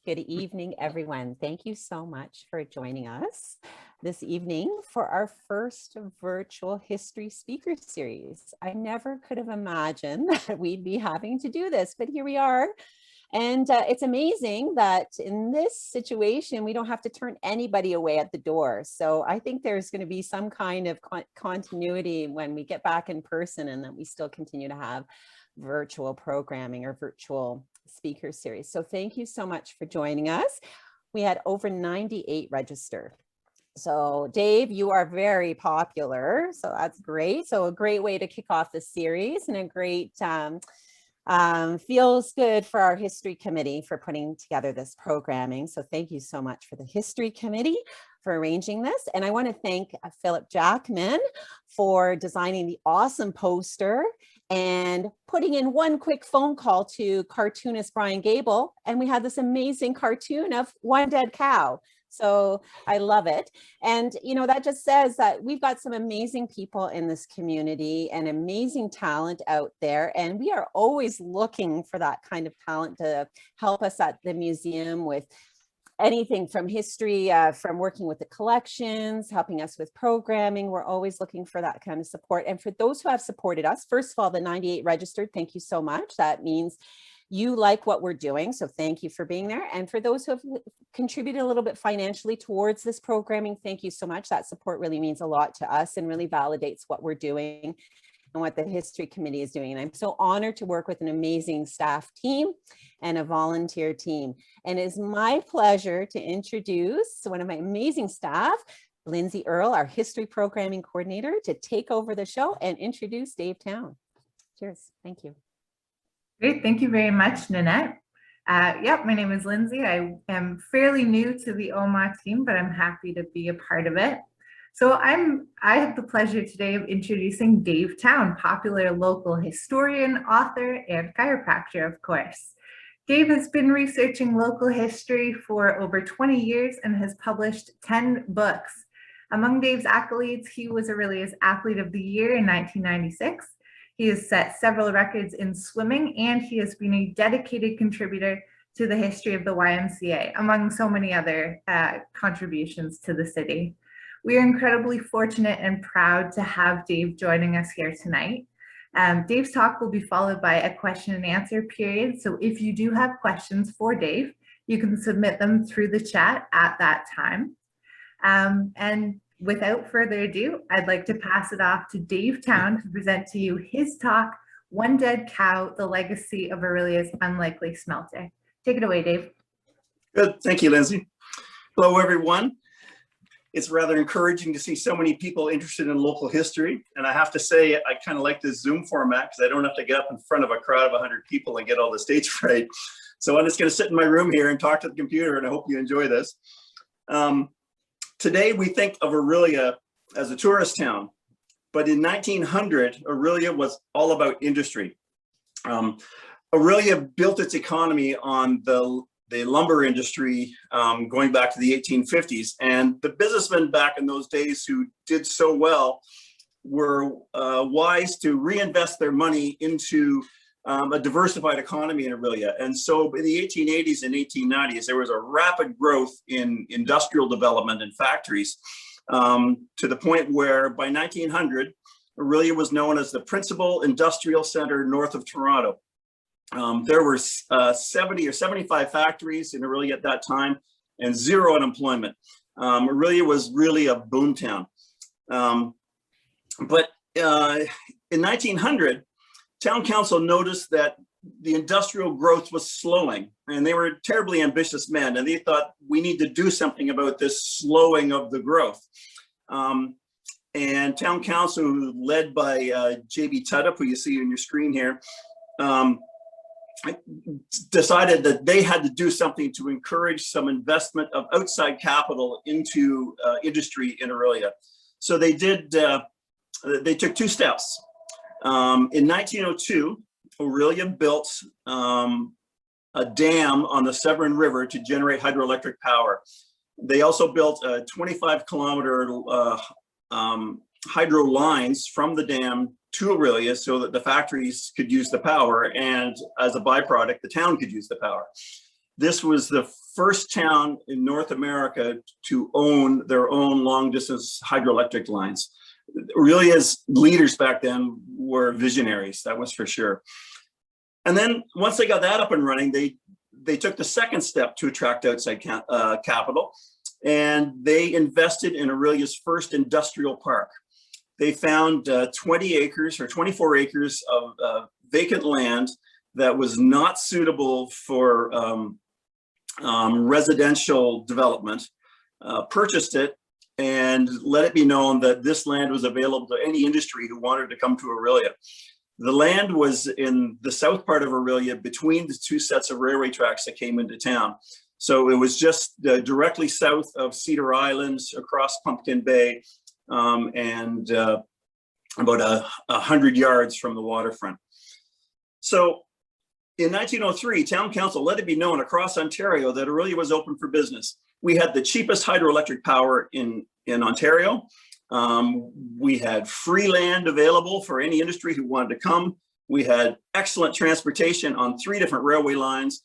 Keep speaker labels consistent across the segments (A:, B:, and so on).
A: Good evening, everyone. Thank you so much for joining us this evening for our first virtual history speaker series. I never could have imagined that we'd be having to do this, but here we are. And it's amazing that in this situation, we don't have to turn anybody away at the door. So I think there's going to be some kind of continuity when we get back in person, and that we still continue to have virtual programming or virtual speaker series. So thank you so much for joining us. We had over 98 register. So Dave, you are very popular, so that's great. So a great way to kick off the series, and a great feels good for our history committee for putting together this programming. So thank you so much for the history committee for arranging this. And I want to thank Philip Jackman for designing the awesome poster and putting in one quick phone call to cartoonist Brian Gable. And we had this amazing cartoon of one dead cow. So I love it. And, you know, that just says that we've got some amazing people in this community and amazing talent out there. And we are always looking for that kind of talent to help us at the museum with anything from history, from working with the collections, helping us with programming. We're always looking for that kind of support. And for those who have supported us, first of all, the 98 registered, thank you so much. That means you like what we're doing. So thank you for being there. And for those who have contributed a little bit financially towards this programming, thank you so much. That support really means a lot to us and really validates what we're doing and what the history committee is doing. And I'm so honored to work with an amazing staff team and a volunteer team. And it is my pleasure to introduce one of my amazing staff, Lindsay Earle, our history programming coordinator, to take over the show and introduce Dave Town. Cheers. Thank you.
B: Great. Thank you very much, Nanette. Yep, my name is Lindsay. I am fairly new to the OMAH team, but I'm happy to be a part of it. So I have the pleasure today of introducing Dave Town, popular local historian, author, and chiropractor, of course. Dave has been researching local history for over 20 years and has published 10 books. Among Dave's accolades, he was Aurelia's Athlete of the Year in 1996. He has set several records in swimming, and he has been a dedicated contributor to the history of the YMCA, among so many other contributions to the city. We are incredibly fortunate and proud to have Dave joining us here tonight. Dave's talk will be followed by a question and answer period. So if you do have questions for Dave, you can submit them through the chat at that time. And without further ado, I'd like to pass it off to Dave Town to present to you his talk, One Dead Cow, the Legacy of Aurelia's Unlikely Smelter. Take it away, Dave.
C: Good, thank you, Lindsay. Hello, everyone. It's rather encouraging to see so many people interested in local history. And I have to say, I kind of like this Zoom format because I don't have to get up in front of a crowd of 100 people and get all the stage fright. So I'm just going to sit in my room here and talk to the computer, and I hope you enjoy this. Today, we think of Aurelia as a tourist town, but in 1900, Aurelia was all about industry. Aurelia built its economy on the lumber industry going back to the 1850s, and the businessmen back in those days who did so well were wise to reinvest their money into a diversified economy in Aurelia. And so in the 1880s and 1890s, there was a rapid growth in industrial development and factories to the point where by 1900, Aurelia was known as the principal industrial center north of Toronto. There were 70 or 75 factories in Aurelia at that time and zero unemployment. Aurelia was really a boom town. But in 1900, Town Council noticed that the industrial growth was slowing, and they were terribly ambitious men, and they thought we need to do something about this slowing of the growth. And Town Council, led by J.B. Tudup, who you see on your screen here, decided that they had to do something to encourage some investment of outside capital into industry in Aurelia. So they took two steps. In 1902, Aurelia built a dam on the Severn River to generate hydroelectric power. They also built a 25-kilometer hydro lines from the dam to Aurelia so that the factories could use the power, and as a byproduct, the town could use the power. this was the first town in North America to own their own long distance hydroelectric lines. Aurelia's leaders back then were visionaries, that was for sure. And then once they got that up and running, they took the second step to attract outside capital, and they invested in Aurelia's first industrial park. They found 20 acres or 24 acres of vacant land that was not suitable for residential development, purchased it, and let it be known that this land was available to any industry who wanted to come to Aurelia. The land was in the south part of Aurelia between the two sets of railway tracks that came into town. So it was just directly south of Cedar Island, across Pumpkin Bay, and about 100 yards from the waterfront. So in 1903, town council let it be known across Ontario that Aurelia was open for business. We had the cheapest hydroelectric power in Ontario. We had free land available for any industry who wanted to come. We had excellent transportation on 3 different railway lines.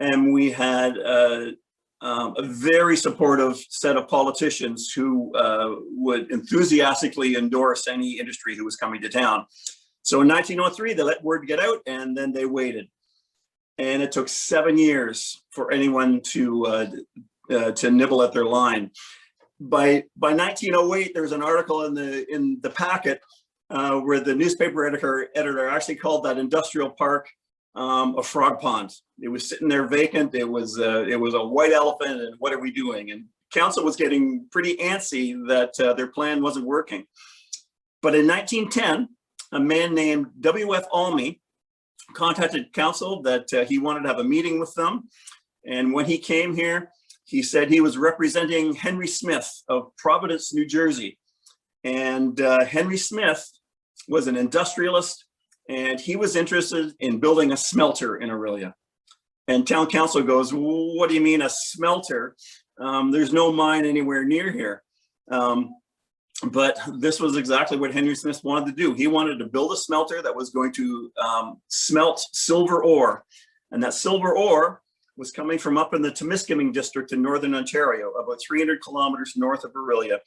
C: And we had a very supportive set of politicians who would enthusiastically endorse any industry who was coming to town. So in 1903, they let word get out, and then they waited. And it took 7 years for anyone to nibble at their line. By 1908, there was an article in the packet where the newspaper editor actually called that industrial park a frog pond. It was sitting there vacant. It was a white elephant, and what are we doing? And council was getting pretty antsy that their plan wasn't working. But in 1910, a man named W.F. Almy contacted council that he wanted to have a meeting with them. And when he came here, he said he was representing Henry Smith of Providence, New Jersey. And Henry Smith was an industrialist, and he was interested in building a smelter in Aurelia. And town council goes, what do you mean a smelter? There's no mine anywhere near here. But this was exactly what Henry Smith wanted to do. He wanted to build a smelter that was going to smelt silver ore. And that silver ore was coming from up in the Temiskaming district in Northern Ontario, about 300 kilometers north of Aurelia.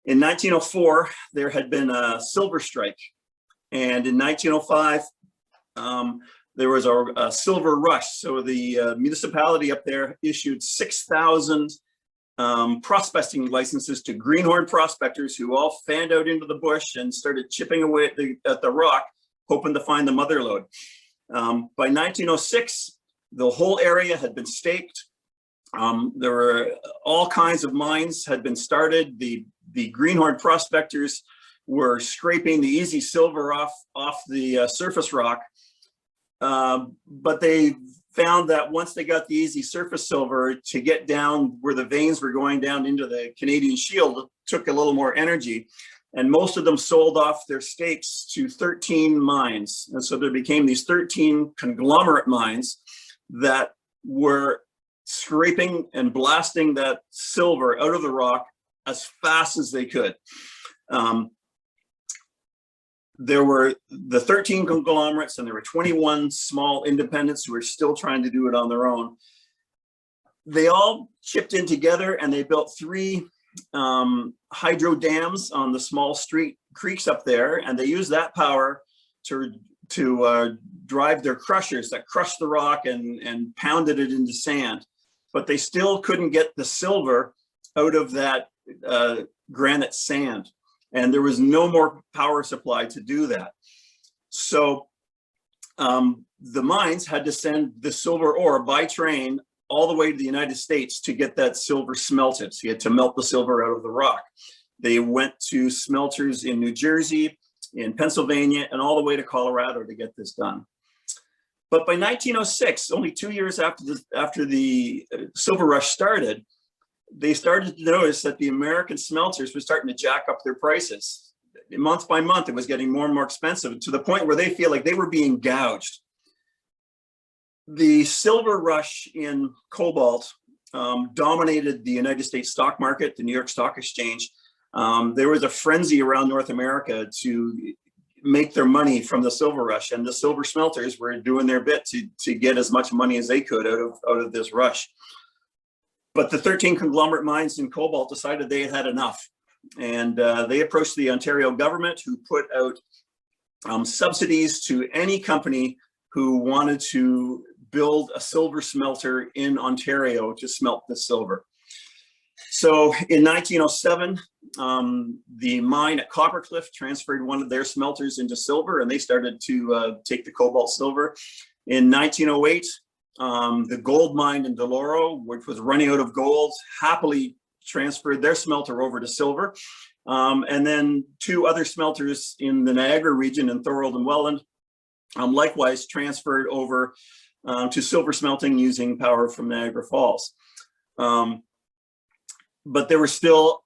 C: In 1904, there had been a silver strike. And in 1905, there was a silver rush. So the municipality up there issued 6,000 prospecting licenses to greenhorn prospectors who all fanned out into the bush and started chipping away at the rock, hoping to find the mother lode. By 1906, the whole area had been staked. There were all kinds of mines had been started. The greenhorn prospectors were scraping the easy silver off the surface rock. But they found that once they got the easy surface silver, to get down where the veins were going down into the Canadian Shield, it took a little more energy. And most of them sold off their stakes to 13 mines. And so there became these 13 conglomerate mines that were scraping and blasting that silver out of the rock as fast as they could. There were the 13 conglomerates, and there were 21 small independents who were still trying to do it on their own. They all chipped in together, and they built 3 hydro dams on the small creeks up there, and they used that power to drive their crushers that crushed the rock and pounded it into sand. But they still couldn't get the silver out of that granite sand. And there was no more power supply to do that. So the mines had to send the silver ore by train all the way to the United States to get that silver smelted. So you had to melt the silver out of the rock. They went to smelters in New Jersey, in Pennsylvania, and all the way to Colorado to get this done. But by 1906, only 2 years after the silver rush started, they started to notice that the American smelters were starting to jack up their prices. Month by month, it was getting more and more expensive, to the point where they feel like they were being gouged. The silver rush in cobalt dominated the United States stock market, the New York Stock Exchange. There was a frenzy around North America to make their money from the silver rush, and the silver smelters were doing their bit to get as much money as they could out of this rush. But the 13 conglomerate mines in cobalt decided they had enough, and they approached the Ontario government, who put out subsidies to any company who wanted to build a silver smelter in Ontario to smelt the silver. So in 1907, the mine at Coppercliff transferred one of their smelters into silver, and they started to take the cobalt silver. In 1908, the gold mine in Deloro, which was running out of gold, happily transferred their smelter over to silver. And then two other smelters in the Niagara region, in Thorold and Welland, likewise transferred over to silver smelting using power from Niagara Falls. But there was still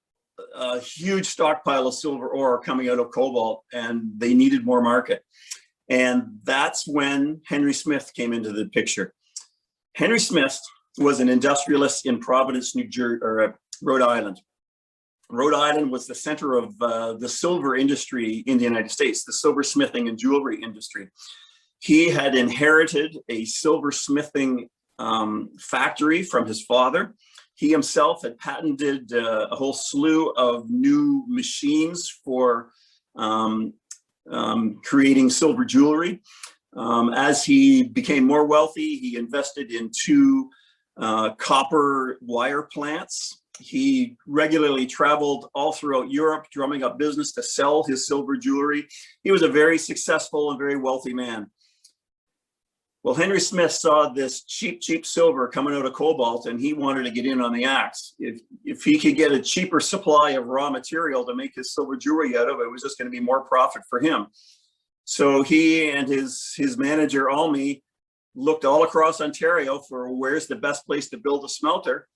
C: a huge stockpile of silver ore coming out of cobalt, and they needed more market. And that's when Henry Smith came into the picture. Henry Smith was an industrialist in Providence, Rhode Island. Rhode Island was the center of the silver industry in the United States, the silversmithing and jewelry industry. He had inherited a silversmithing factory from his father. He himself had patented a whole slew of new machines for creating silver jewelry. As he became more wealthy, he invested in two copper wire plants. He regularly traveled all throughout Europe, drumming up business to sell his silver jewelry. He was a very successful and very wealthy man. Well, Henry Smith saw this cheap silver coming out of cobalt, and he wanted to get in on the axe. If he could get a cheaper supply of raw material to make his silver jewelry out of, it was just going to be more profit for him. So he and his manager, Almy, looked all across Ontario for where's the best place to build a smelter.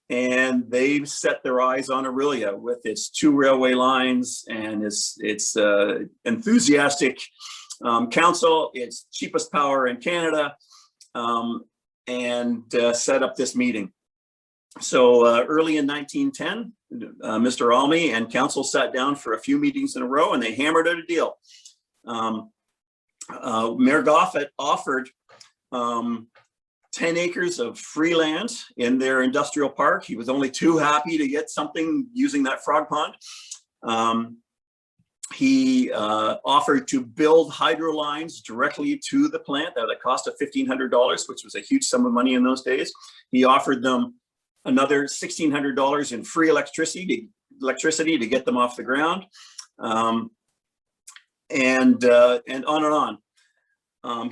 C: And they set their eyes on Aurelia with its 2 railway lines and its enthusiastic council, its cheapest power in Canada, and set up this meeting. So early in 1910, Mr. Almy and council sat down for a few meetings in a row, and they hammered out a deal. Mayor Goffett offered 10 acres of free land in their industrial park. He was only too happy to get something using that frog pond. He offered to build hydro lines directly to the plant at a cost of $1,500, which was a huge sum of money in those days. He offered them another $1,600 in free electricity to get them off the ground, and on and on.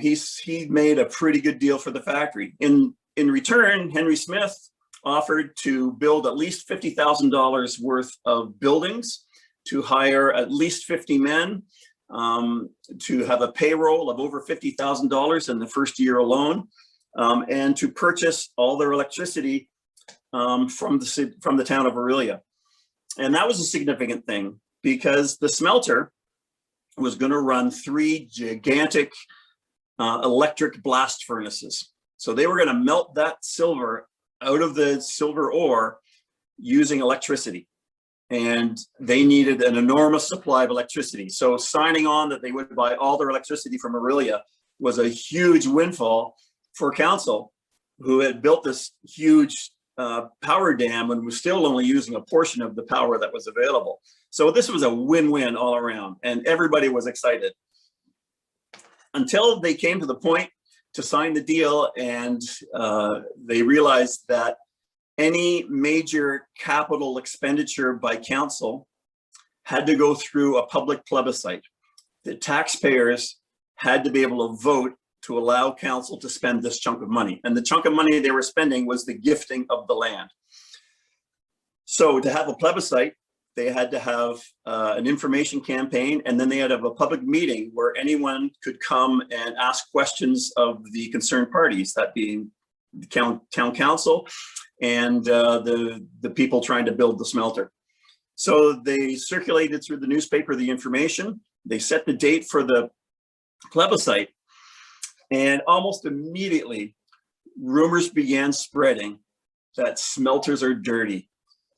C: He made a pretty good deal for the factory. In return, Henry Smith offered to build at least $50,000 worth of buildings, to hire at least 50 men, to have a payroll of over $50,000 in the first year alone, and to purchase all their electricity from the town of Aurelia. And that was a significant thing, because the smelter was going to run 3 gigantic electric blast furnaces. So they were going to melt that silver out of the silver ore using electricity. And they needed an enormous supply of electricity. So signing on that they would buy all their electricity from Aurelia was a huge windfall for council, who had built this huge power dam and was still only using a portion of the power that was available. So this was a win-win all around, and everybody was excited. Until they came to the point to sign the deal, and they realized that any major capital expenditure by council had to go through a public plebiscite. The taxpayers had to be able to vote to allow council to spend this chunk of money. And the chunk of money they were spending was the gifting of the land. So to have a plebiscite, they had to have an information campaign, and then they had to have a public meeting where anyone could come and ask questions of the concerned parties, that being the town council and the people trying to build the smelter. So they circulated through the newspaper the information. They set the date for the plebiscite, and almost immediately rumors began spreading that smelters are dirty.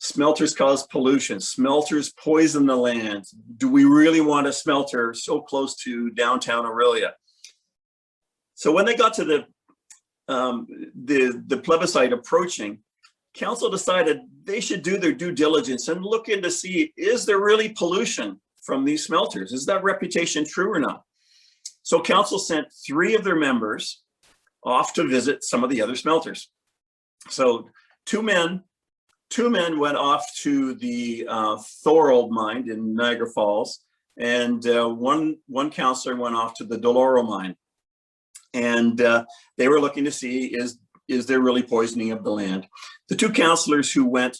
C: Smelters cause pollution. Smelters poison the land. Do we really want a smelter so close to downtown Aurelia? So when they got to the plebiscite approaching, council decided they should do their due diligence and look in to see, is there really pollution from these smelters? Is that reputation true or not? So council sent 3 of their members off to visit some of the other smelters. So two men went off to the Thorold mine in Niagara Falls, and one councillor went off to the Doloro mine. And they were looking to see, is there really poisoning of the land? The 2 councillors who went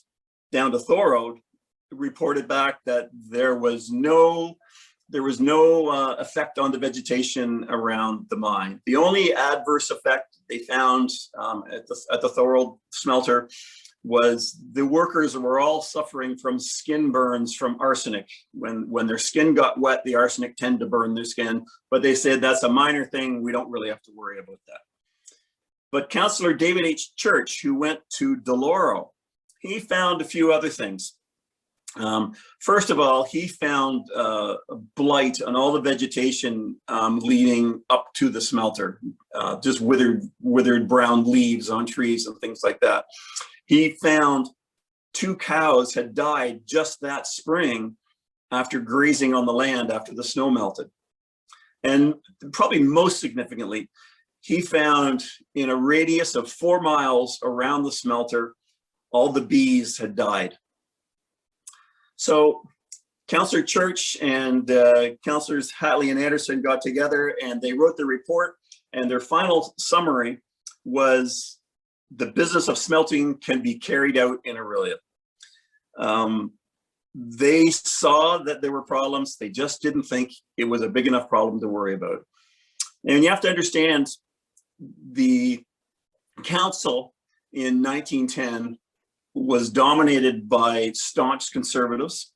C: down to Thorold reported back that there was no effect on the vegetation around the mine. The only adverse effect they found at the Thorold smelter was the workers were all suffering from skin burns from arsenic. When their skin got wet, the arsenic tended to burn their skin, but they said that's a minor thing, we don't really have to worry about that. But Councillor David H. Church, who went to Doloro, he found a few other things. First of all, he found blight on all the vegetation leading up to the smelter, just withered brown leaves on trees and things like that. He found 2 cows had died just that spring after grazing on the land after the snow melted. And probably most significantly, he found in a radius of 4 miles around the smelter, all the bees had died. So Councillor Church and Councillors Hatley and Anderson got together and they wrote the report, and their final summary was, the business of smelting can be carried out in Aurelia. They saw that there were problems. They just didn't think it was a big enough problem to worry about. And you have to understand, the council in 1910 was dominated by staunch conservatives.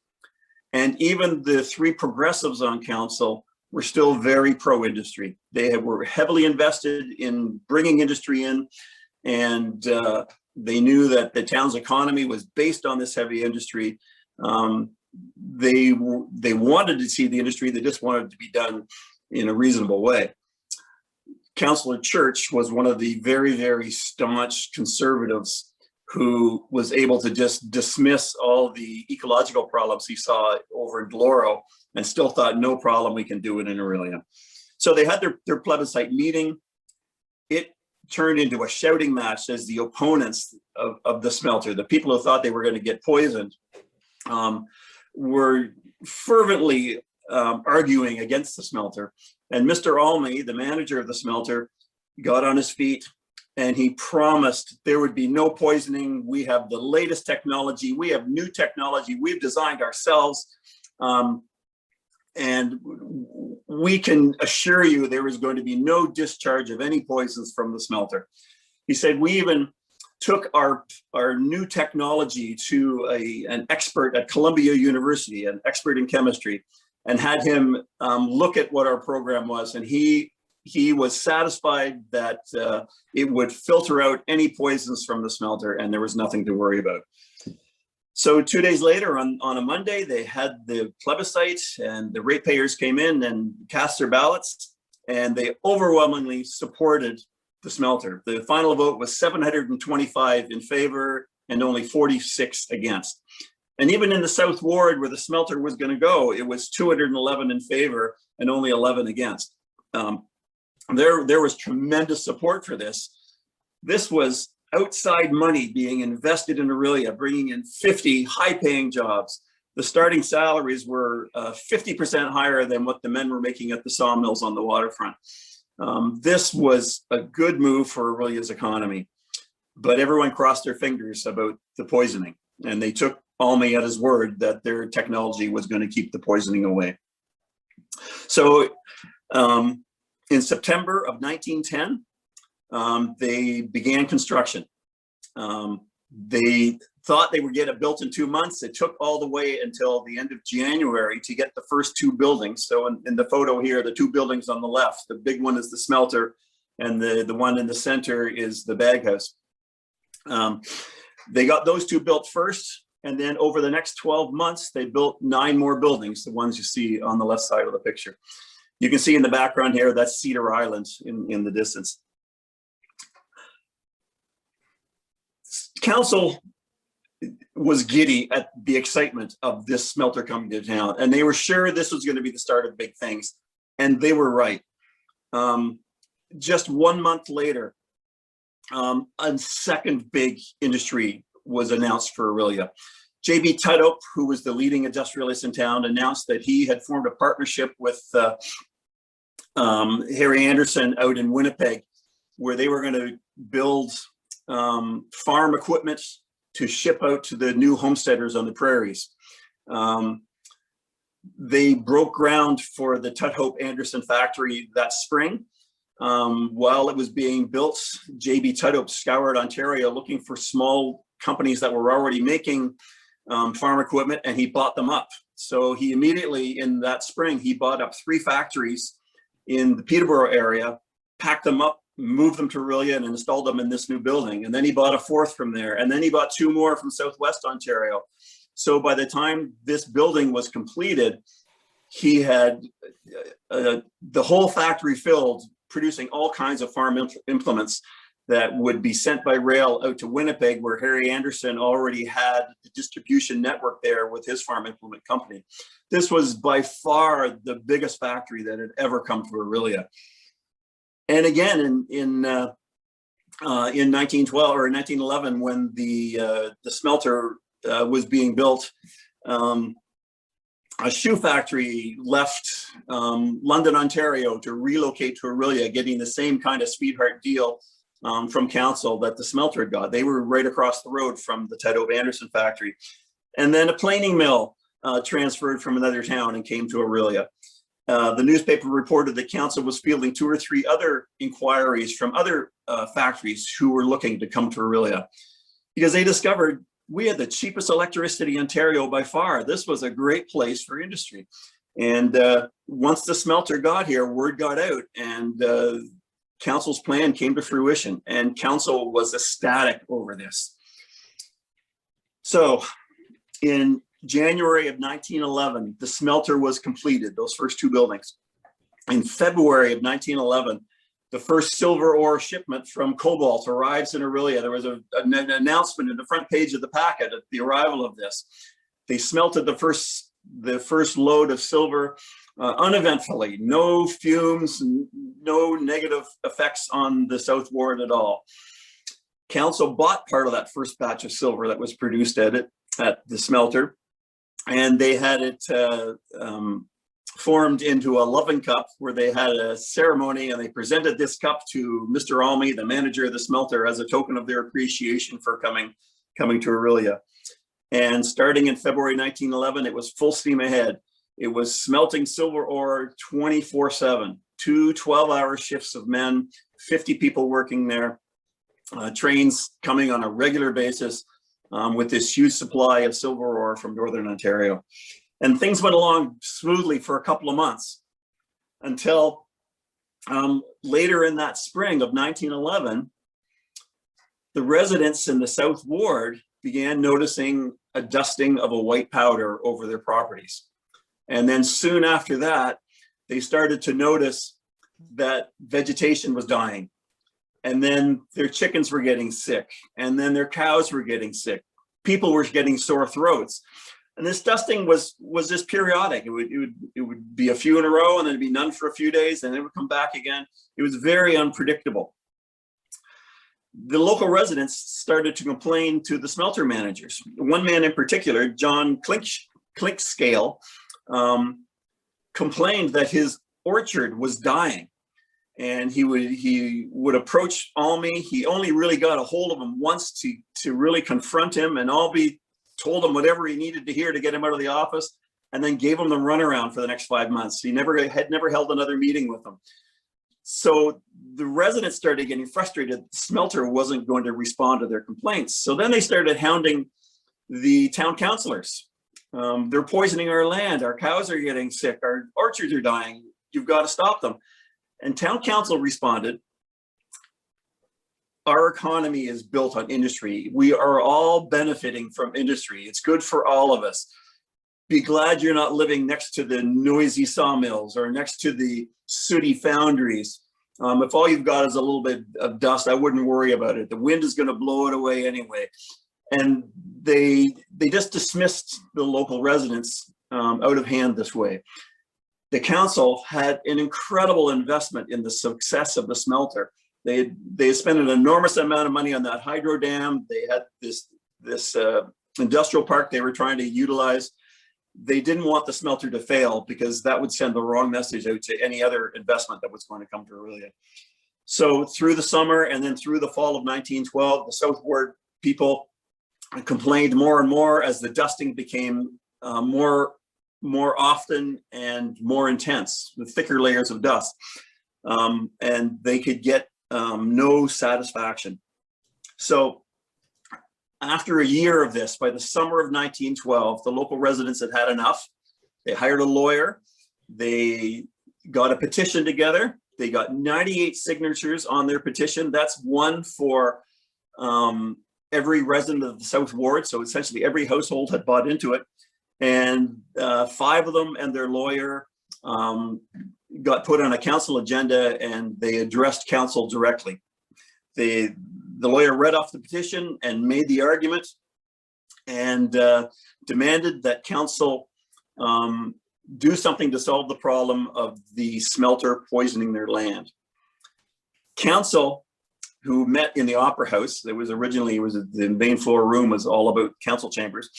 C: And even the 3 progressives on council were still very pro-industry. They were heavily invested in bringing industry in. And they knew that the town's economy was based on this heavy industry. They wanted to see the industry, they just wanted it to be done in a reasonable way. Councillor Church was one of the very, very staunch conservatives who was able to just dismiss all the ecological problems he saw over in Doloro and still thought, no problem, we can do it in Aurelia. So they had their plebiscite meeting. It turned into a shouting match as the opponents of the smelter, the people who thought they were going to get poisoned, were fervently arguing against the smelter. And Mr. Almy, the manager of the smelter, got on his feet and he promised there would be no poisoning. We have the latest technology. We have new technology we've designed ourselves. And we can assure you there is going to be no discharge of any poisons from the smelter. He said, we even took our new technology to an expert at Columbia University, an expert in chemistry, and had him look at what our program was. And he was satisfied that it would filter out any poisons from the smelter and there was nothing to worry about. So 2 days later, on a Monday, they had the plebiscite and the ratepayers came in and cast their ballots, and they overwhelmingly supported the smelter. The final vote was 725 in favor and only 46 against. And even in the South Ward where the smelter was going to go, it was 211 in favor and only 11 against. There was tremendous support for this. This was outside money being invested in Aurelia, bringing in 50 high-paying jobs. The starting salaries were 50% higher than what the men were making at the sawmills on the waterfront. This was a good move for Aurelia's economy, but everyone crossed their fingers about the poisoning, and they took Almy at his word that their technology was going to keep the poisoning away. So in September of 1910, they began construction. They thought they would get it built in 2 months. It took all the way until the end of January to get the first 2 buildings. So in the photo here, the 2 buildings on the left, the big one is the smelter and the one in the center is the bag house. They got those 2 built first, And then over the next 12 months, they built 9 more buildings, the ones you see on the left side of the picture. You can see in the background here, that's Cedar Island in the distance. Council was giddy at the excitement of this smelter coming to town, and they were sure this was going to be the start of big things, and they were right. Just 1 month later, a second big industry was announced for Aurelia. J.B. Tudhope, who was the leading industrialist in town, announced that he had formed a partnership with Harry Anderson out in Winnipeg, where they were going to build farm equipment to ship out to the new homesteaders on the prairies. They broke ground for the Tudhope Anderson factory that spring. While it was being built, J.B. Tudhope scoured Ontario looking for small companies that were already making farm equipment, and he bought them up. So he immediately, in that spring, he bought up 3 factories in the Peterborough area, packed them up, moved them to Aurelia, and installed them in this new building. And then he bought a 4th from there, and then he bought 2 more from Southwest Ontario. So by the time this building was completed, he had the whole factory filled, producing all kinds of farm implements that would be sent by rail out to Winnipeg, where Harry Anderson already had the distribution network there with his farm implement company. This was by far the biggest factory that had ever come to Aurelia. And again, in 1912 or 1911, when the smelter was being built, a shoe factory left London, Ontario to relocate to Aurelia, getting the same kind of sweetheart deal from council that the smelter had got. They were right across the road from the Tudhope Anderson factory. And then a planing mill transferred from another town and came to Aurelia. The newspaper reported that council was fielding 2 or 3 other inquiries from other factories who were looking to come to Aurelia, because they discovered we had the cheapest electricity in Ontario by far. This was a great place for industry. And once the smelter got here, word got out, and council's plan came to fruition, and council was ecstatic over this. So in January of 1911, the smelter was completed, those first 2 buildings. In February of 1911, the first silver ore shipment from cobalt arrives in Aurelia. There was an announcement in the front page of the packet at the arrival of this. They smelted the first load of silver uneventfully, no fumes, no negative effects on the South Ward at all. Council bought part of that first batch of silver that was produced at the smelter, and they had it formed into a loving cup, where they had a ceremony, and they presented this cup to Mr. Almy, the manager of the smelter, as a token of their appreciation for coming to Aurelia. And starting in February 1911, it was full steam ahead. It was smelting silver ore 24/7, 2 12-hour shifts of men, 50 people working there, trains coming on a regular basis with this huge supply of silver ore from Northern Ontario. And things went along smoothly for a couple of months until later in that spring of 1911, the residents in the South Ward began noticing a dusting of a white powder over their properties. And then soon after that, they started to notice that vegetation was dying. And then their chickens were getting sick. And then their cows were getting sick. People were getting sore throats. And this dusting was just periodic. It would be a few in a row, and then it'd be none for a few days, and it would come back again. It was very unpredictable. The local residents started to complain to the smelter managers. One man in particular, John Clinkscale, complained that his orchard was dying, and he would approach Almy. He only really got a hold of him once to really confront him, and Almy told him whatever he needed to hear to get him out of the office, and then gave him the runaround for the next 5 months. He had never held another meeting with him. So the residents started getting frustrated. The smelter wasn't going to respond to their complaints. So then they started hounding the town councillors. They're poisoning our land. Our cows are getting sick. Our orchards are dying. You've got to stop them. And town council responded. our economy is built on industry. We are all benefiting from industry. It's good for all of us. Be glad you're not living next to the noisy sawmills or next to the sooty foundries. If all you've got is a little bit of dust, I wouldn't worry about it. The wind is going to blow it away anyway. And they just dismissed the local residents out of hand this way. The council had an incredible investment in the success of the smelter. They spent an enormous amount of money on that hydro dam. They had this industrial park they were trying to utilize. They didn't want the smelter to fail because that would send the wrong message out to any other investment that was going to come to Aurelia. So through the summer and then through the fall of 1912, the South Ward people complained more and more as the dusting became more often and more intense, with thicker layers of dust. And they could get no satisfaction. So after a year of this, by the summer of 1912, the local residents had had enough. They hired a lawyer. They got a petition together. They got 98 signatures on their petition. That's one for every resident of the South Ward. So essentially every household had bought into it. And 5 of them and their lawyer got put on a council agenda, and they addressed council directly. The lawyer read off the petition and made the argument and demanded that council do something to solve the problem of the smelter poisoning their land. Council, who met in the Opera House, there was originally, the main floor room was all about council chambers.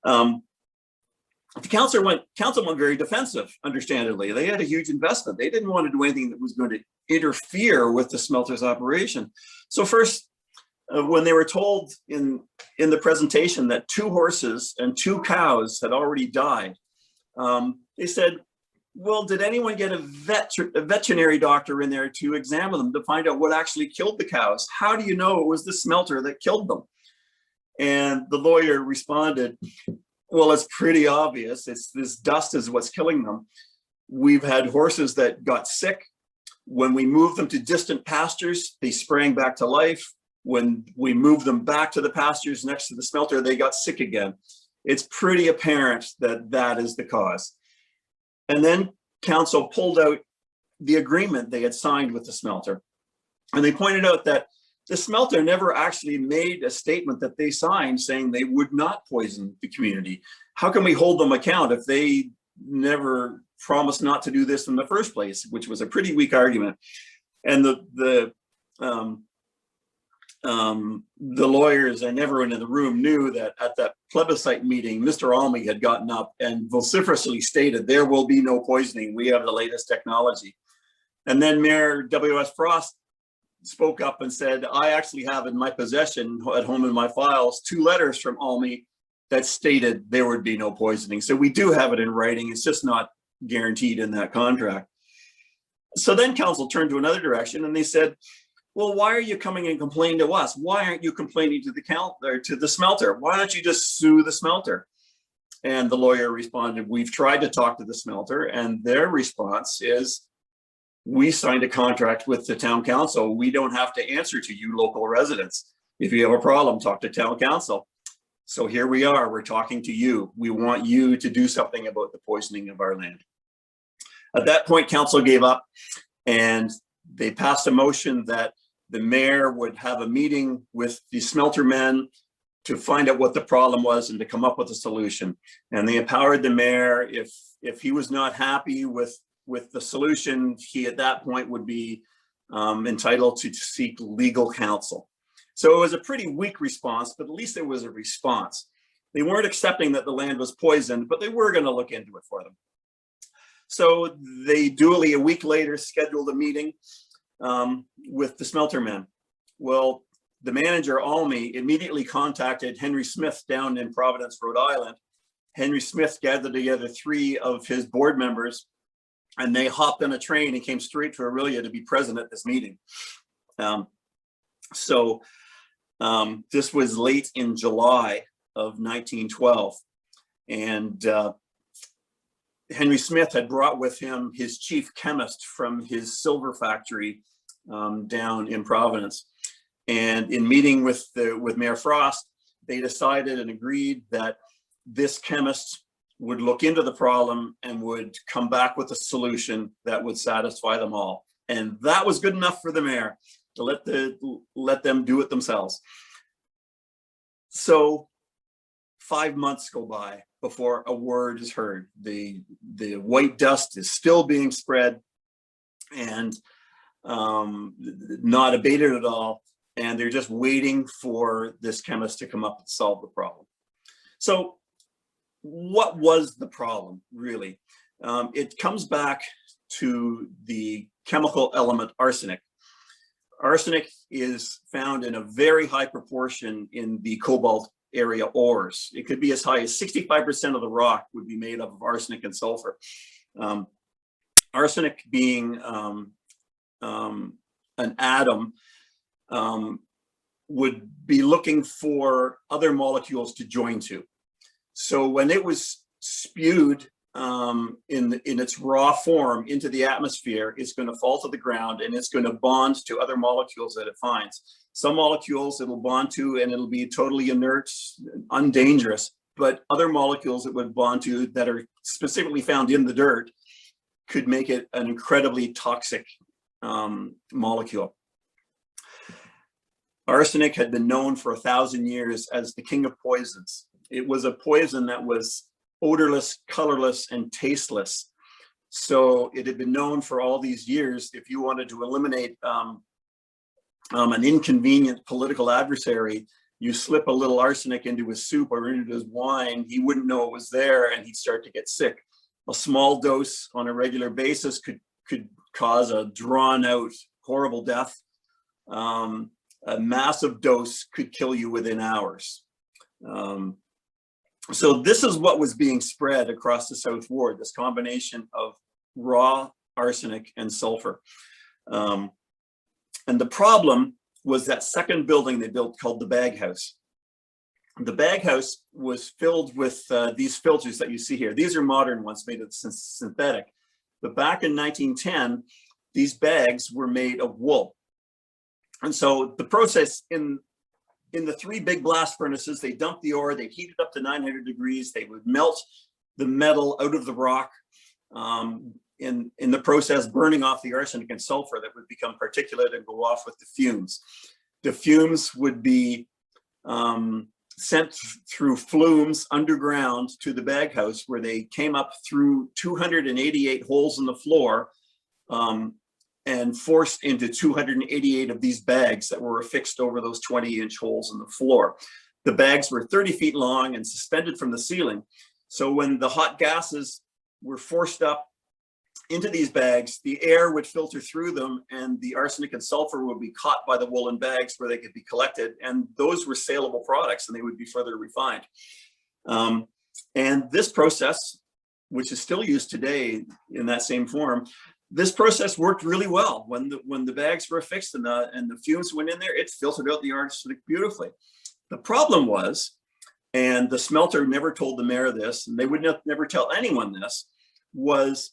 C: The council went very defensive, understandably. They had a huge investment. They didn't want to do anything that was going to interfere with the smelter's operation. So first, when they were told in the presentation that 2 horses and 2 cows had already died, they said, well, did anyone get a veterinary doctor in there to examine them to find out what actually killed the cows? How do you know it was the smelter that killed them? And the lawyer responded, well, it's pretty obvious. It's this dust is what's killing them. We've had horses that got sick. When we moved them to distant pastures, they sprang back to life. When we moved them back to the pastures next to the smelter, they got sick again. It's pretty apparent that that is the cause. And then council pulled out the agreement they had signed with the smelter. And they pointed out that the smelter never actually made a statement that they signed saying they would not poison the community. How can we hold them account if they never promised not to do this in the first place, which was a pretty weak argument. And the lawyers and everyone in the room knew that at that plebiscite meeting, Mr. Almy had gotten up and vociferously stated, there will be no poisoning. We have the latest technology. And then Mayor W.S. Frost spoke up and said, I actually have in my possession at home in my files 2 letters from Almy that stated there would be no poisoning. So we do have it in writing. It's just not guaranteed in that contract. So then council turned to another direction and they said, well, why are you coming and complaining to us? Why aren't you complaining to the smelter? Why don't you just sue the smelter? And the lawyer responded, we've tried to talk to the smelter, and their response is, we signed a contract with the town council. We don't have to answer to you local residents. If you have a problem, talk to town council. So here we are, we're talking to you. We want you to do something about the poisoning of our land. At that point, council gave up and they passed a motion that the mayor would have a meeting with the smelter men to find out what the problem was and to come up with a solution. And they empowered the mayor, if he was not happy with the solution, he at that point would be entitled to seek legal counsel. So it was a pretty weak response, but at least there was a response. They weren't accepting that the land was poisoned, but they were going to look into it for them. So they duly, a week later, scheduled a meeting with the smelter men. Well, the manager, Almy, immediately contacted Henry Smith down in Providence, Rhode Island. Henry Smith gathered together 3 of his board members, and they hopped on a train and came straight to Aurelia to be present at this meeting. This was late in July of 1912. And Henry Smith had brought with him his chief chemist from his silver factory down in Providence. And in meeting with Mayor Frost, they decided and agreed that this chemist would look into the problem and would come back with a solution that would satisfy them all. And that was good enough for the mayor to let them do it themselves. So 5 months go by before a word is heard. The white dust is still being spread and not abated at all. And they're just waiting for this chemist to come up and solve the problem. So what was the problem, really? It comes back to the chemical element arsenic. Arsenic is found in a very high proportion in the cobalt area ores. It could be as high as 65% of the rock would be made up of arsenic and sulfur. Arsenic being an atom would be looking for other molecules to join to. So when it was spewed in its raw form into the atmosphere, it's going to fall to the ground and it's going to bond to other molecules that it finds. Some molecules it'll bond to and it'll be totally inert, undangerous, but other molecules it would bond to that are specifically found in the dirt could make it an incredibly toxic molecule. Arsenic had been known for 1,000 years as the king of poisons. It was a poison that was odorless, colorless, and tasteless. So it had been known for all these years, if you wanted to eliminate an inconvenient political adversary, you slip a little arsenic into his soup or into his wine, he wouldn't know it was there and he'd start to get sick. A small dose on a regular basis could cause a drawn out, horrible death. A massive dose could kill you within hours. So this is what was being spread across the South Ward, this combination of raw arsenic and sulfur. And the problem was that second building they built called the bag house. The bag house was filled with these filters that you see here. These are modern ones made of synthetic. But back in 1910, these bags were made of wool. And so the process in the 3 big blast furnaces, they dumped the ore, they'd heat it up to 900 degrees, they would melt the metal out of the rock, in the process burning off the arsenic and sulfur that would become particulate and go off with the fumes. The fumes would be sent through flumes underground to the bag house, where they came up through 288 holes in the floor and forced into 288 of these bags that were affixed over those 20-inch holes in the floor. The bags were 30 feet long and suspended from the ceiling. So when the hot gases were forced up into these bags, the air would filter through them and the arsenic and sulfur would be caught by the woolen bags where they could be collected. And those were saleable products and they would be further refined. And this process, which is still used today in that same form, this process worked really well. When the bags were affixed and the fumes went in there, it filtered out the arsenic beautifully. The problem was, and the smelter never told the mayor this, and they would never tell anyone this, was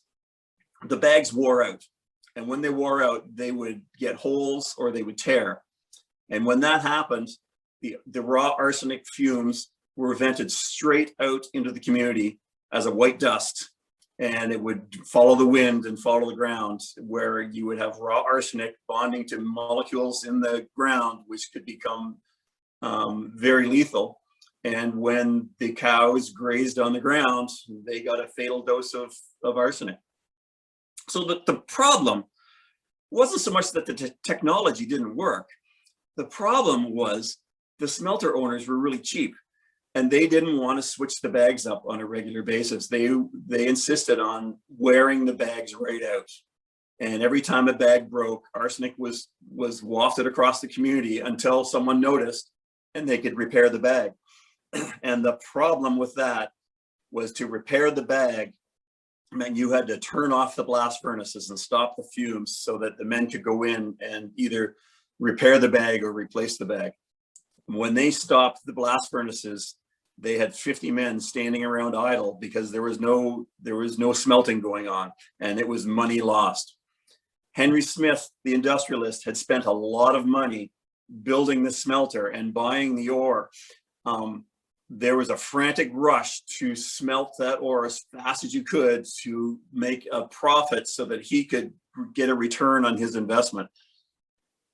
C: the bags wore out. And when they wore out, they would get holes or they would tear. And when that happened, the raw arsenic fumes were vented straight out into the community as a white dust. And it would follow the wind and follow the ground, where you would have raw arsenic bonding to molecules in the ground, which could become very lethal. And when the cows grazed on the ground, they got a fatal dose of arsenic. So the problem wasn't so much that the technology didn't work. The problem was the smelter owners were really cheap. And they didn't want to switch the bags up on a regular basis. They insisted on wearing the bags right out. And every time a bag broke, arsenic was wafted across the community until someone noticed and they could repair the bag. And the problem with that was, to repair the bag meant you had to turn off the blast furnaces and stop the fumes so that the men could go in and either repair the bag or replace the bag. When they stopped the blast furnaces, they had 50 men standing around idle because there was no smelting going on, and it was money lost. Henry Smith, the industrialist, had spent a lot of money building the smelter and buying the ore, there was a frantic rush to smelt that ore as fast as you could to make a profit so that he could get a return on his investment.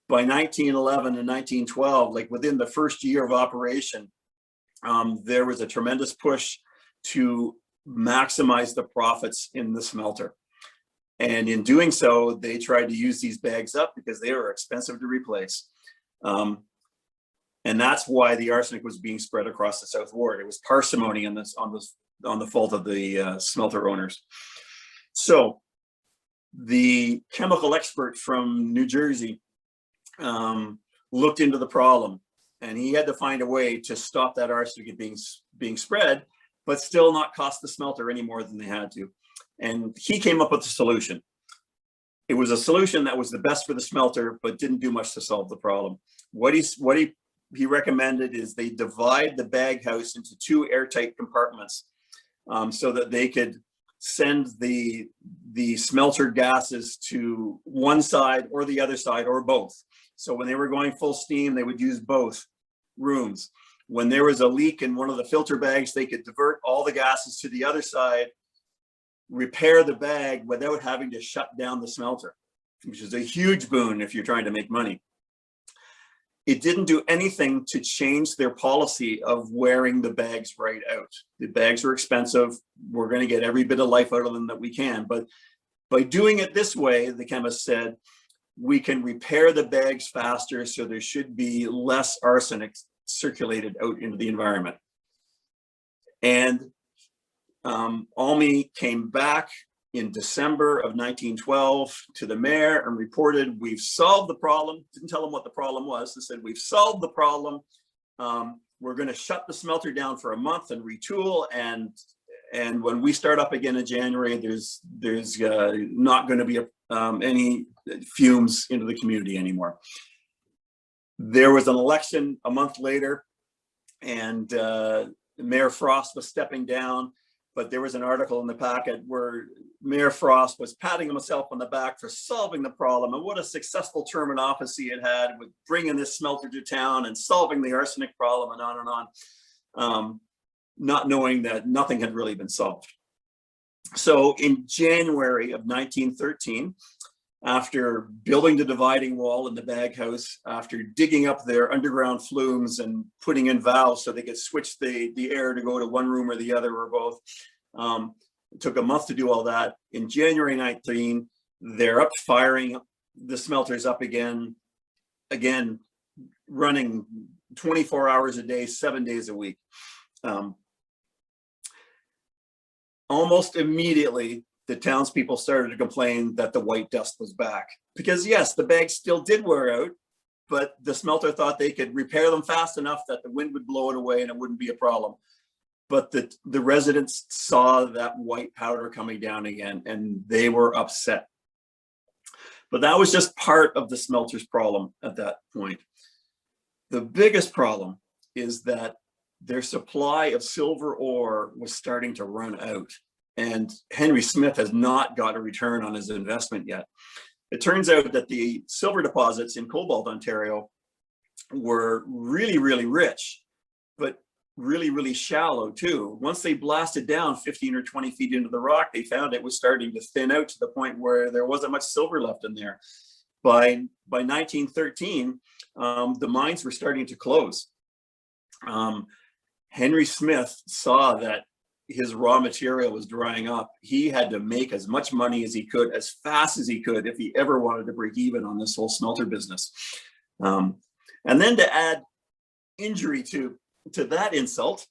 C: By 1911 and 1912, like within the first year of operation, there was a tremendous push to maximize the profits in the smelter. And in doing so, they tried to use these bags up because they were expensive to replace. And that's why the arsenic was being spread across the South Ward. It was parsimony on the fault of the smelter owners. So the chemical expert from New Jersey looked into the problem, and he had to find a way to stop that arsenic being spread, but still not cost the smelter any more than they had to. And he came up with a solution. It was a solution that was the best for the smelter, but didn't do much to solve the problem. What he recommended is they divide the bag house into 2 airtight compartments, so that they could send the smelter gases to one side or the other side or both. So when they were going full steam, they would use both rooms. When there was a leak in one of the filter bags, they could divert all the gases to the other side, repair the bag without having to shut down the smelter, which is a huge boon if you're trying to make money. It didn't do anything to change their policy of wearing the bags right out. The bags are expensive. We're going to get every bit of life out of them that we can. But by doing it this way, the chemist said, we can repair the bags faster, so there should be less arsenic circulated out into the environment. And OMAH came back in December of 1912 to the mayor and reported, we've solved the problem. Didn't tell them what the problem was. They said, we've solved the problem. We're going to shut the smelter down for a month and retool. And when we start up again in January, there's not going to be any fumes into the community anymore. There was an election a month later, and Mayor Frost was stepping down. But there was an article in the packet where Mayor Frost was patting himself on the back for solving the problem, and what a successful term in office he had with bringing this smelter to town and solving the arsenic problem, and on and on, not knowing that nothing had really been solved. So in January of 1913, after building the dividing wall in the bag house, after digging up their underground flumes and putting in valves so they could switch the air to go to one room or the other or both, it took a month to do all that. In January 19, they're up firing the smelters up again, running 24 hours a day, 7 days a week. Almost immediately, the townspeople started to complain that the white dust was back, because yes, the bags still did wear out, but the smelter thought they could repair them fast enough that the wind would blow it away and it wouldn't be a problem. But the residents saw that white powder coming down again, and they were upset. But that was just part of the smelter's problem at that point. The biggest problem is that their supply of silver ore was starting to run out. And Henry Smith has not got a return on his investment yet. It turns out that the silver deposits in Cobalt, Ontario were really, really rich, but really, really shallow too. Once they blasted down 15 or 20 feet into the rock, they found it was starting to thin out to the point where there wasn't much silver left in there. By 1913, the mines were starting to close. Henry Smith saw that his raw material was drying up. He had to make as much money as he could, as fast as he could, if he ever wanted to break even on this whole smelter business. And then to add injury to that insult,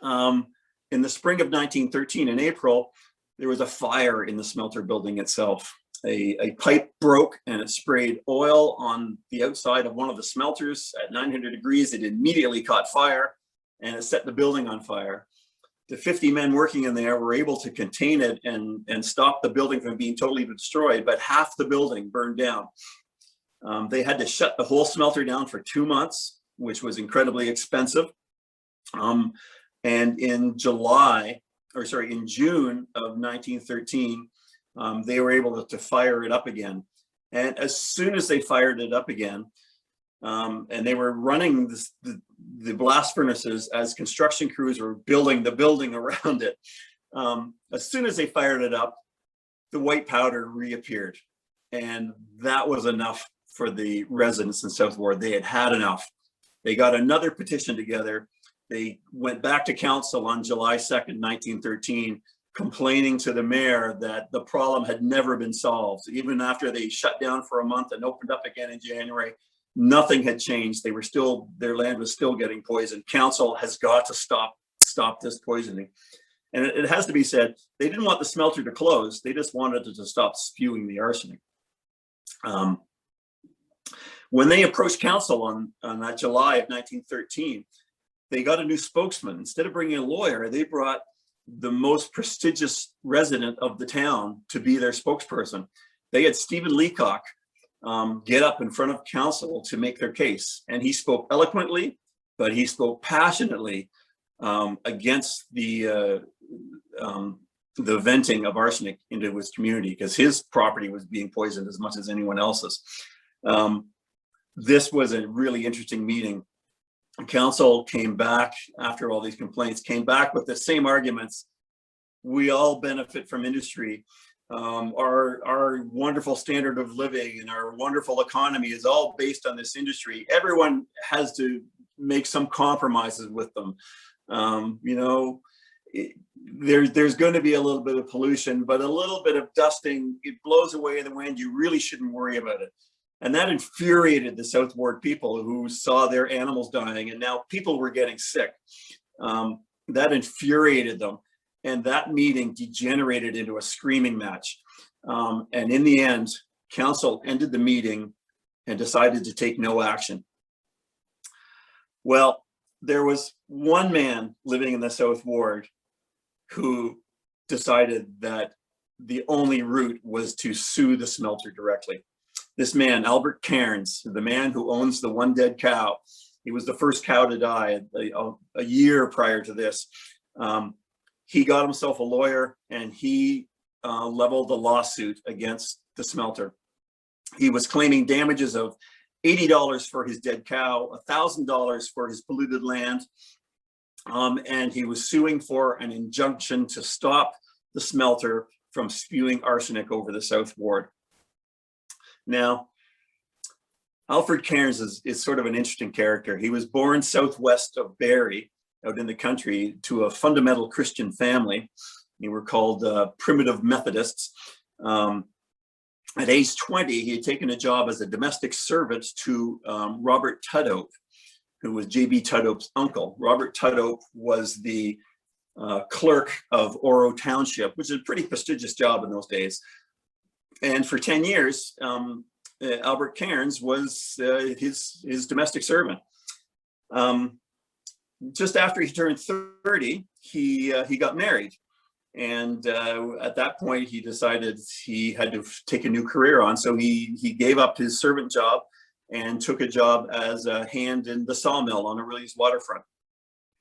C: in the spring of 1913, in April, there was a fire in the smelter building itself. A pipe broke and it sprayed oil on the outside of one of the smelters at 900 degrees. It immediately caught fire and it set the building on fire. The 50 men working in there were able to contain it and stop the building from being totally destroyed, but half the building burned down. They had to shut the whole smelter down for 2 months, which was incredibly expensive. And in June of 1913, they were able to fire it up again. And as soon as they fired it up again, and they were running the blast furnaces as construction crews were building the building around it. As soon as they fired it up, the white powder reappeared, and that was enough for the residents in South Ward. They had had enough. They got another petition together. They went back to council on July 2nd, 1913, complaining to the mayor that the problem had never been solved. Even after they shut down for a month and opened up again in January, nothing had changed. They were still, their land was still getting poisoned. Council has got to stop this poisoning. And it has to be said, they didn't want the smelter to close. They just wanted it to stop spewing the arsenic. When they approached council on that July of 1913, they got a new spokesman. Instead of bringing a lawyer, they brought the most prestigious resident of the town to be their spokesperson. They had Stephen Leacock get up in front of council to make their case. And he spoke eloquently, but he spoke passionately against the venting of arsenic into his community, because his property was being poisoned as much as anyone else's. This was a really interesting meeting. Council came back after all these complaints, came back with the same arguments. We all benefit from industry. Our wonderful standard of living and our wonderful economy is all based on this industry. Everyone has to make some compromises with them. You know, there's going to be a little bit of pollution, but a little bit of dusting, it blows away in the wind. You really shouldn't worry about it. And that infuriated the South Ward people who saw their animals dying, and now people were getting sick. That infuriated them. And that meeting degenerated into a screaming match. And in the end, council ended the meeting and decided to take no action. Well, there was one man living in the South Ward who decided that the only route was to sue the smelter directly. This man, Alfred Cairns, the man who owns the one dead cow, he was the first cow to die a year prior to this. He got himself a lawyer and he leveled a lawsuit against the smelter. He was claiming damages of $80 for his dead cow, $1,000 for his polluted land, and he was suing for an injunction to stop the smelter from spewing arsenic over the South Ward. Now, Alfred Cairns is sort of an interesting character. He was born southwest of Barrie, out in the country, to a fundamental Christian family. They were called primitive Methodists. At age 20, he had taken a job as a domestic servant to Robert Tudhope, who was J.B. Tudhope's uncle. Robert Tudhope was the clerk of Oro Township, which is a pretty prestigious job in those days. And for 10 years, Albert Cairns was his domestic servant. Just after he turned 30, he got married. And at that point, he decided he had to take a new career on. So he gave up his servant job and took a job as a hand in the sawmill on Aurelia's waterfront.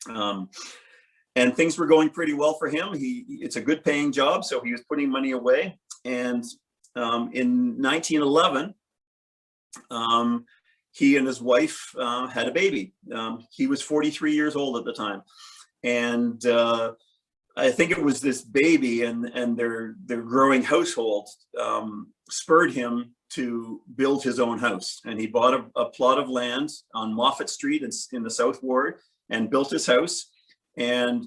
C: And things were going pretty well for him. It's a good paying job, so he was putting money away. And in 1911, he and his wife had a baby. He was 43 years old at the time. And I think it was this baby and their growing household spurred him to build his own house. And he bought a plot of land on Moffat Street in the South Ward and built his house. And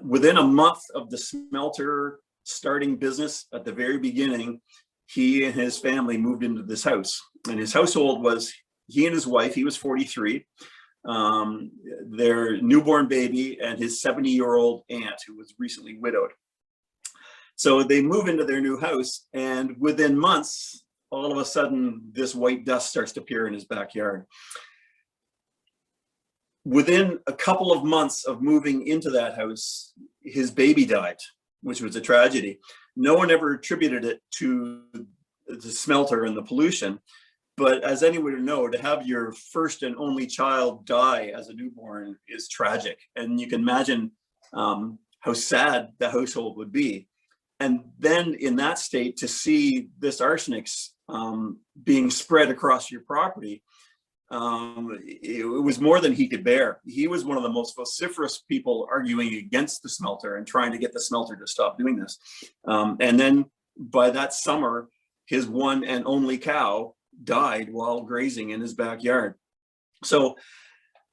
C: within a month of the smelter starting business at the very beginning, he and his family moved into this house. And his household was he and his wife, he was 43, their newborn baby, and his 70-year-old aunt who was recently widowed. So they move into their new house, and within months, all of a sudden, this white dust starts to appear in his backyard. Within a couple of months of moving into that house, his baby died, which was a tragedy. No one ever attributed it to the smelter and the pollution. But as anyone would know, to have your first and only child die as a newborn is tragic. And you can imagine how sad the household would be. And then in that state, to see this arsenic being spread across your property, it was more than he could bear. He was one of the most vociferous people arguing against the smelter and trying to get the smelter to stop doing this. And then by that summer, his one and only cow died while grazing in his backyard. So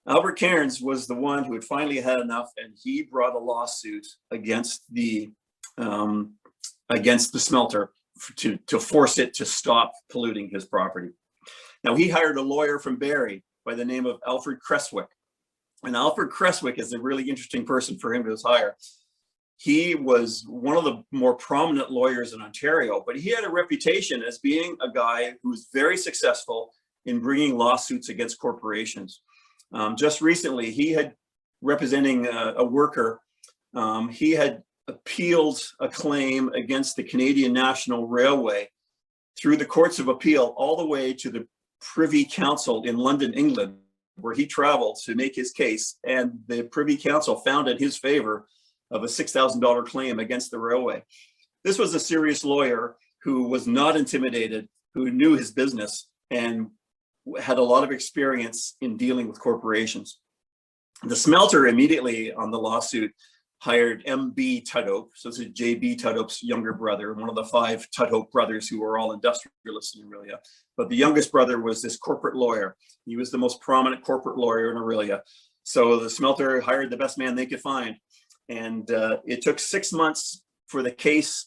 C: Albert Cairns was the one who had finally had enough, and he brought a lawsuit against the smelter to force it to stop polluting his property. Now, he hired a lawyer from Barrie by the name of Alfred Creswick. And Alfred Creswick is a really interesting person for him to hire. He was one of the more prominent lawyers in Ontario, but he had a reputation as being a guy who was very successful in bringing lawsuits against corporations. Just recently, he had, representing a worker, he had appealed a claim against the Canadian National Railway through the courts of appeal all the way to the Privy Council in London, England, where he traveled to make his case, and the Privy Council found in his favor of a $6,000 claim against the railway. This was a serious lawyer who was not intimidated, who knew his business and had a lot of experience in dealing with corporations. The smelter immediately on the lawsuit hired M.B. Tudhope. So this is J.B. Tudhope's younger brother, one of the 5 Tudhope brothers who were all industrialists in Aurelia. But the youngest brother was this corporate lawyer. He was the most prominent corporate lawyer in Aurelia. So the smelter hired the best man they could find. And it took 6 months for the case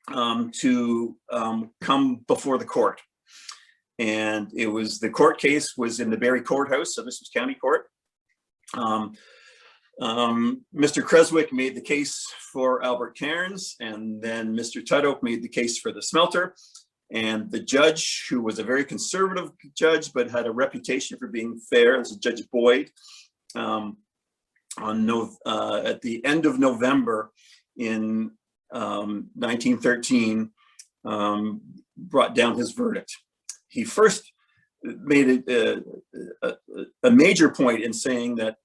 C: to come before the court. And the court case was in the Barrie courthouse. So this was county court. Mr. Creswick made the case for Albert Cairns, and then Mr. Tudhope made the case for the smelter. And the judge, who was a very conservative judge, but had a reputation for being fair, this is Judge Boyd, at the end of November in 1913, brought down his verdict. He first made a major point in saying that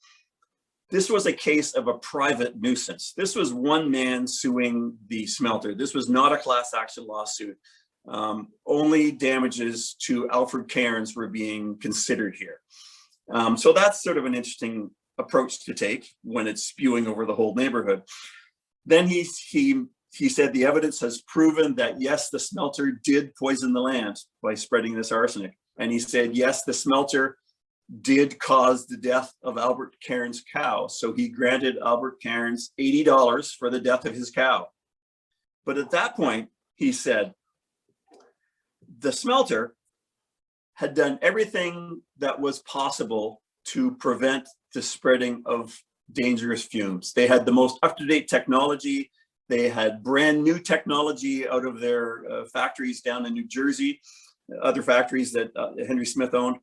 C: this was a case of a private nuisance. This was one man suing the smelter. This was not a class action lawsuit. Only damages to Alfred Cairns were being considered here. So that's sort of an interesting approach to take when it's spewing over the whole neighborhood. Then he said the evidence has proven that yes, the smelter did poison the land by spreading this arsenic. And he said, yes, the smelter did cause the death of Albert Cairns' cow. So he granted Albert Cairns $80 for the death of his cow. But at that point, he said, the smelter had done everything that was possible to prevent the spreading of dangerous fumes. They had the most up-to-date technology. They had brand new technology out of their factories down in New Jersey, other factories that Henry Smith owned.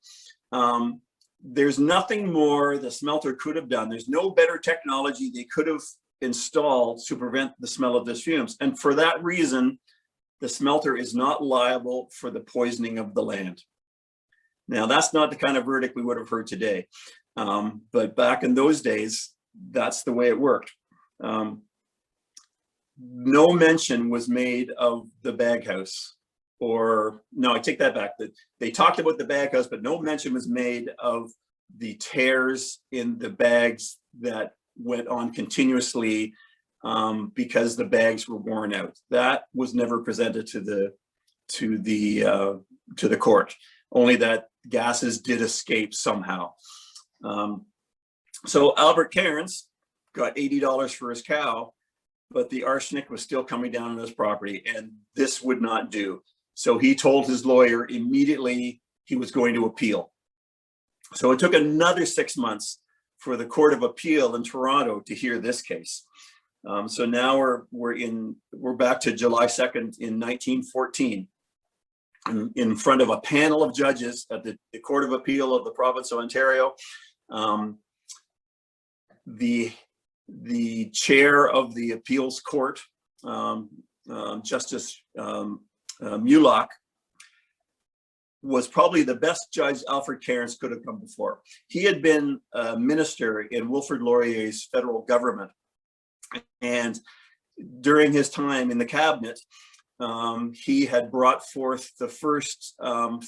C: There's nothing more the smelter could have done. There's no better technology they could have installed to prevent the smell of these fumes. And for that reason, the smelter is not liable for the poisoning of the land. Now, that's not the kind of verdict we would have heard today. But back in those days, that's the way it worked. No mention was made of the baghouse. Or no, I take that back. They talked about the baghouse, but no mention was made of the tears in the bags that went on continuously because the bags were worn out. That was never presented to the court. Only that gases did escape somehow. So Albert Cairns got $80 for his cow, but the arsenic was still coming down on his property, and this would not do. So he told his lawyer immediately he was going to appeal. So it took another 6 months for the Court of Appeal in Toronto to hear this case. So now we're back to July 2nd in 1914, in front of a panel of judges at the Court of Appeal of the province of Ontario. The chair of the appeals court, Justice Mulock, was probably the best judge Alfred Cairns could have come before. He had been a minister in Wilfrid Laurier's federal government. And during his time in the cabinet, he had brought forth the first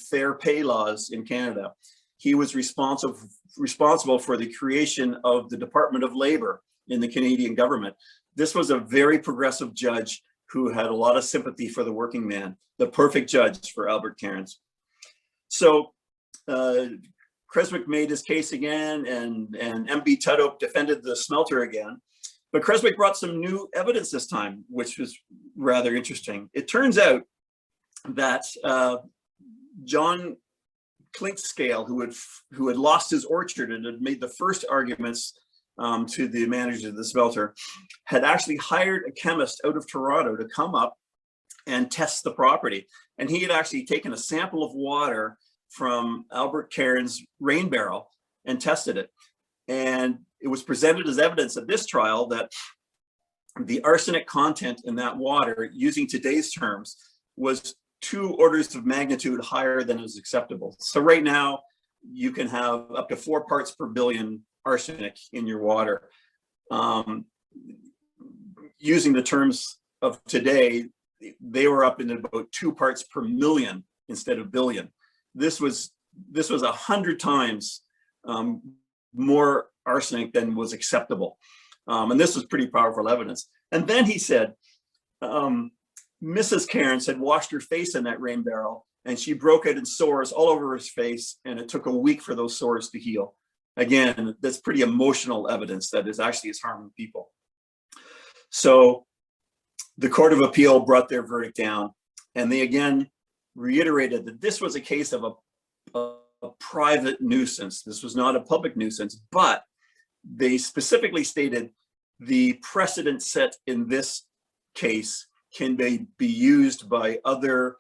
C: fair pay laws in Canada. he was responsible for the creation of the Department of Labor in the Canadian government. This was a very progressive judge who had a lot of sympathy for the working man, the perfect judge for Alfred Cairns. So Creswick made his case again, and MB Tudhope defended the smelter again. But Creswick brought some new evidence this time, which was rather interesting. It turns out that John Clinkscale, who had lost his orchard and had made the first arguments to the manager of the smelter, had actually hired a chemist out of Toronto to come up and test the property. And he had actually taken a sample of water from Alfred Cairns' rain barrel and tested it. And it was presented as evidence at this trial that the arsenic content in that water, using today's terms, was 2 orders of magnitude higher than is acceptable. So right now, you can have up to 4 parts per billion arsenic in your water. Using the terms of today, they were up in about 2 parts per million instead of billion. This was 100 times more arsenic than was acceptable. And this was pretty powerful evidence. And then he said, Mrs. Cairns had washed her face in that rain barrel, and she broke out in sores all over her face, and it took a week for those sores to heal. Again, that's pretty emotional evidence that is actually harming people. So the Court of Appeal brought their verdict down, and they again reiterated that this was a case of a private nuisance. This was not a public nuisance, but they specifically stated the precedent set in this case can be used by other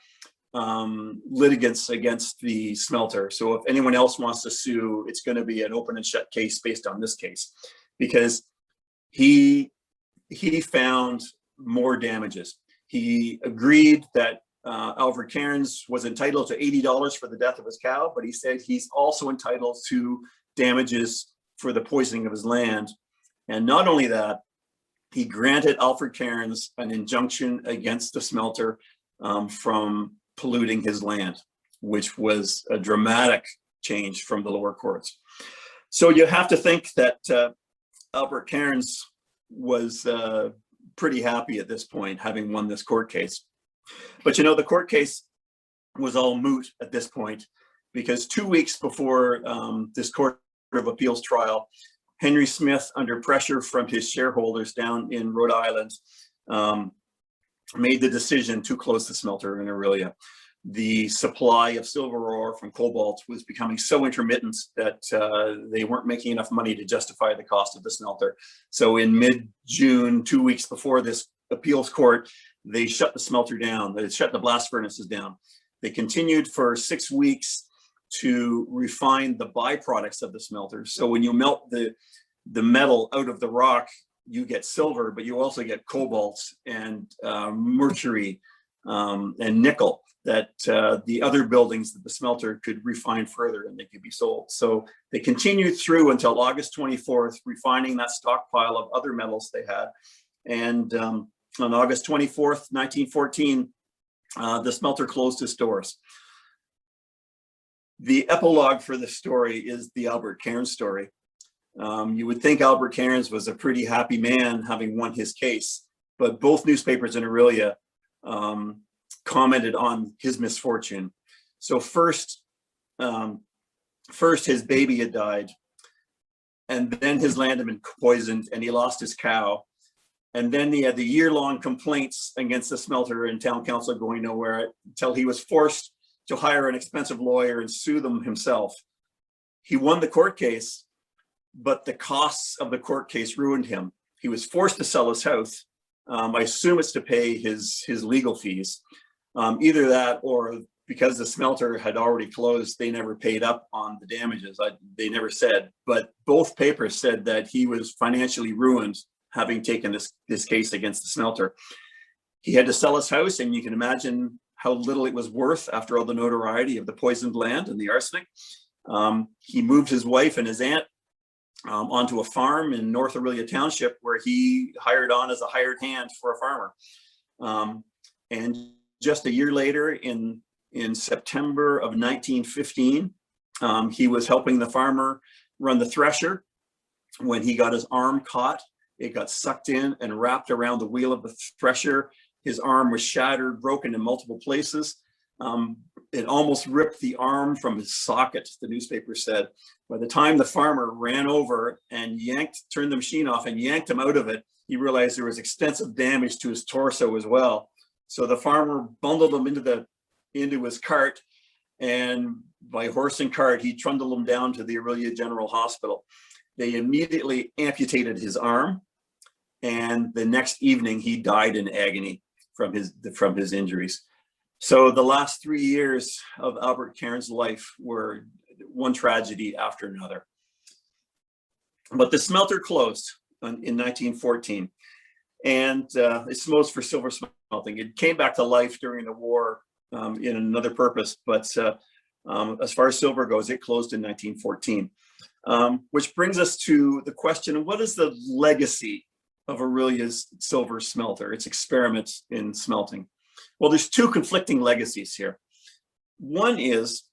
C: litigants against the smelter. So if anyone else wants to sue, it's going to be an open and shut case based on this case, because he found more damages. He agreed that Alfred Cairns was entitled to $80 for the death of his cow, but he said he's also entitled to damages for the poisoning of his land. And not only that, he granted Alfred Cairns an injunction against the smelter from polluting his land, which was a dramatic change from the lower courts. So you have to think that Alfred Cairns was pretty happy at this point, having won this court case. But you know, the court case was all moot at this point, because 2 weeks before this Court of Appeals trial, Henry Smith, under pressure from his shareholders down in Rhode Island, made the decision to close the smelter in Aurelia. The supply of silver ore from cobalt was becoming so intermittent that they weren't making enough money to justify the cost of the smelter. So in mid-June, 2 weeks before this appeals court, they shut the smelter down. They shut the blast furnaces down. They continued for 6 weeks to refine the byproducts of the smelter. So when you melt the metal out of the rock, you get silver, but you also get cobalt and mercury and nickel that the other buildings that the smelter could refine further, and they could be sold. So they continued through until August 24th, refining that stockpile of other metals they had. And on August 24th, 1914, the smelter closed its doors. The epilogue for this story is the Alfred Cairns story. You would think Alfred Cairns was a pretty happy man having won his case, but both newspapers in Aurelia commented on his misfortune. So first his baby had died, and then his land had been poisoned, and he lost his cow. And then he had the year-long complaints against the smelter and town council going nowhere until he was forced to hire an expensive lawyer and sue them himself. He won the court case, but the costs of the court case ruined him. He was forced to sell his house. I assume it's to pay his legal fees. Either that, or because the smelter had already closed, they never paid up on the damages. They never said, but both papers said that he was financially ruined having taken this case against the smelter. He had to sell his house, and you can imagine how little it was worth after all the notoriety of the poisoned land and the arsenic. He moved his wife and his aunt onto a farm in North Aurelia Township, where he hired on as a hired hand for a farmer. And just a year later, in September of 1915, He was helping the farmer run the thresher. When he got his arm caught, it got sucked in and wrapped around the wheel of the thresher. His arm was shattered, broken in multiple places. It almost ripped the arm from his socket, the newspaper said. By the time the farmer ran over and turned the machine off and yanked him out of it, he realized there was extensive damage to his torso as well. So the farmer bundled him into his cart, and by horse and cart, he trundled him down to the Aurelia General Hospital. They immediately amputated his arm, and the next evening he died in agony from his injuries. So the last 3 years of Albert Cairns' life were one tragedy after another. But the smelter closed in 1914, and it's most for silver smelting. It came back to life during the war in another purpose, but as far as silver goes, it closed in 1914. Which brings us to the question, what is the legacy of Aurelia's silver smelter, its experiments in smelting? Well, there's two conflicting legacies here. One is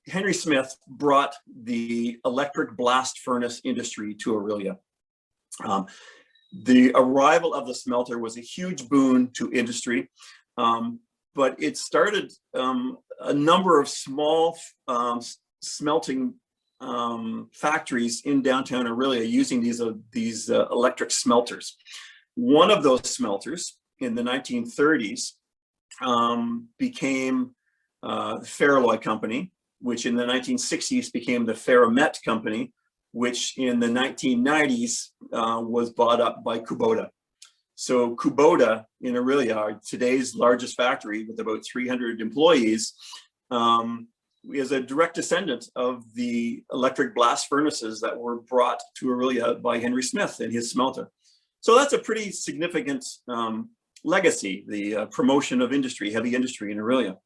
C: Henry Smith brought the electric blast furnace industry to Aurelia. The arrival of the smelter was a huge boon to industry, but it started a number of small smelting factories in downtown Aurelia using these electric smelters. One of those smelters in the 1930s became the Ferroalloy Company, which in the 1960s became the Ferromet Company, which in the 1990s was bought up by Kubota. So Kubota in Aurelia, today's largest factory with about 300 employees, is a direct descendant of the electric blast furnaces that were brought to Aurelia by Henry Smith and his smelter. So that's a pretty significant legacy, the promotion of industry, heavy industry in Aurelia.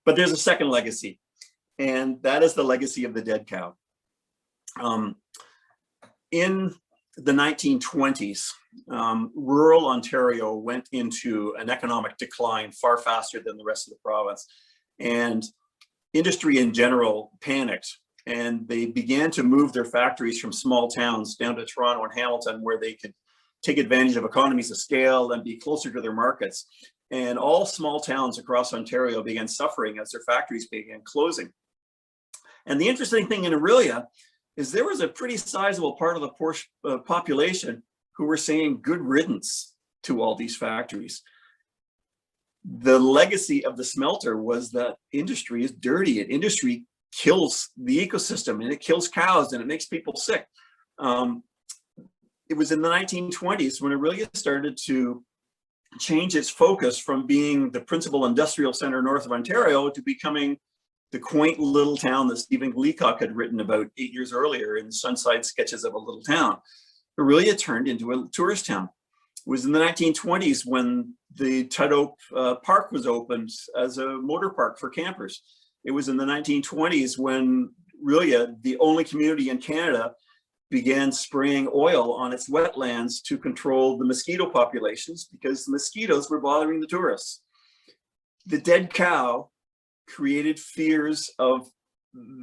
C: But there's a second legacy, and that is the legacy of the dead cow. In the 1920s, rural Ontario went into an economic decline far faster than the rest of the province. And industry in general panicked, and they began to move their factories from small towns down to Toronto and Hamilton, where they could take advantage of economies of scale and be closer to their markets. And all small towns across Ontario began suffering as their factories began closing. And the interesting thing in Aurelia is there was a pretty sizable part of the population who were saying good riddance to all these factories. The legacy of the smelter was that industry is dirty, and industry kills the ecosystem, and it kills cows, and it makes people sick. It was in the 1920s when Aurelia started to change its focus from being the principal industrial center north of Ontario to becoming the quaint little town that Stephen Leacock had written about 8 years earlier in Sunside Sketches of a Little Town. Aurelia turned into a tourist town. It was in the 1920s when the Tudhope Park was opened as a motor park for campers. It was in the 1920s when Aurelia, the only community in Canada, began spraying oil on its wetlands to control the mosquito populations because the mosquitoes were bothering the tourists. The dead cow created fears of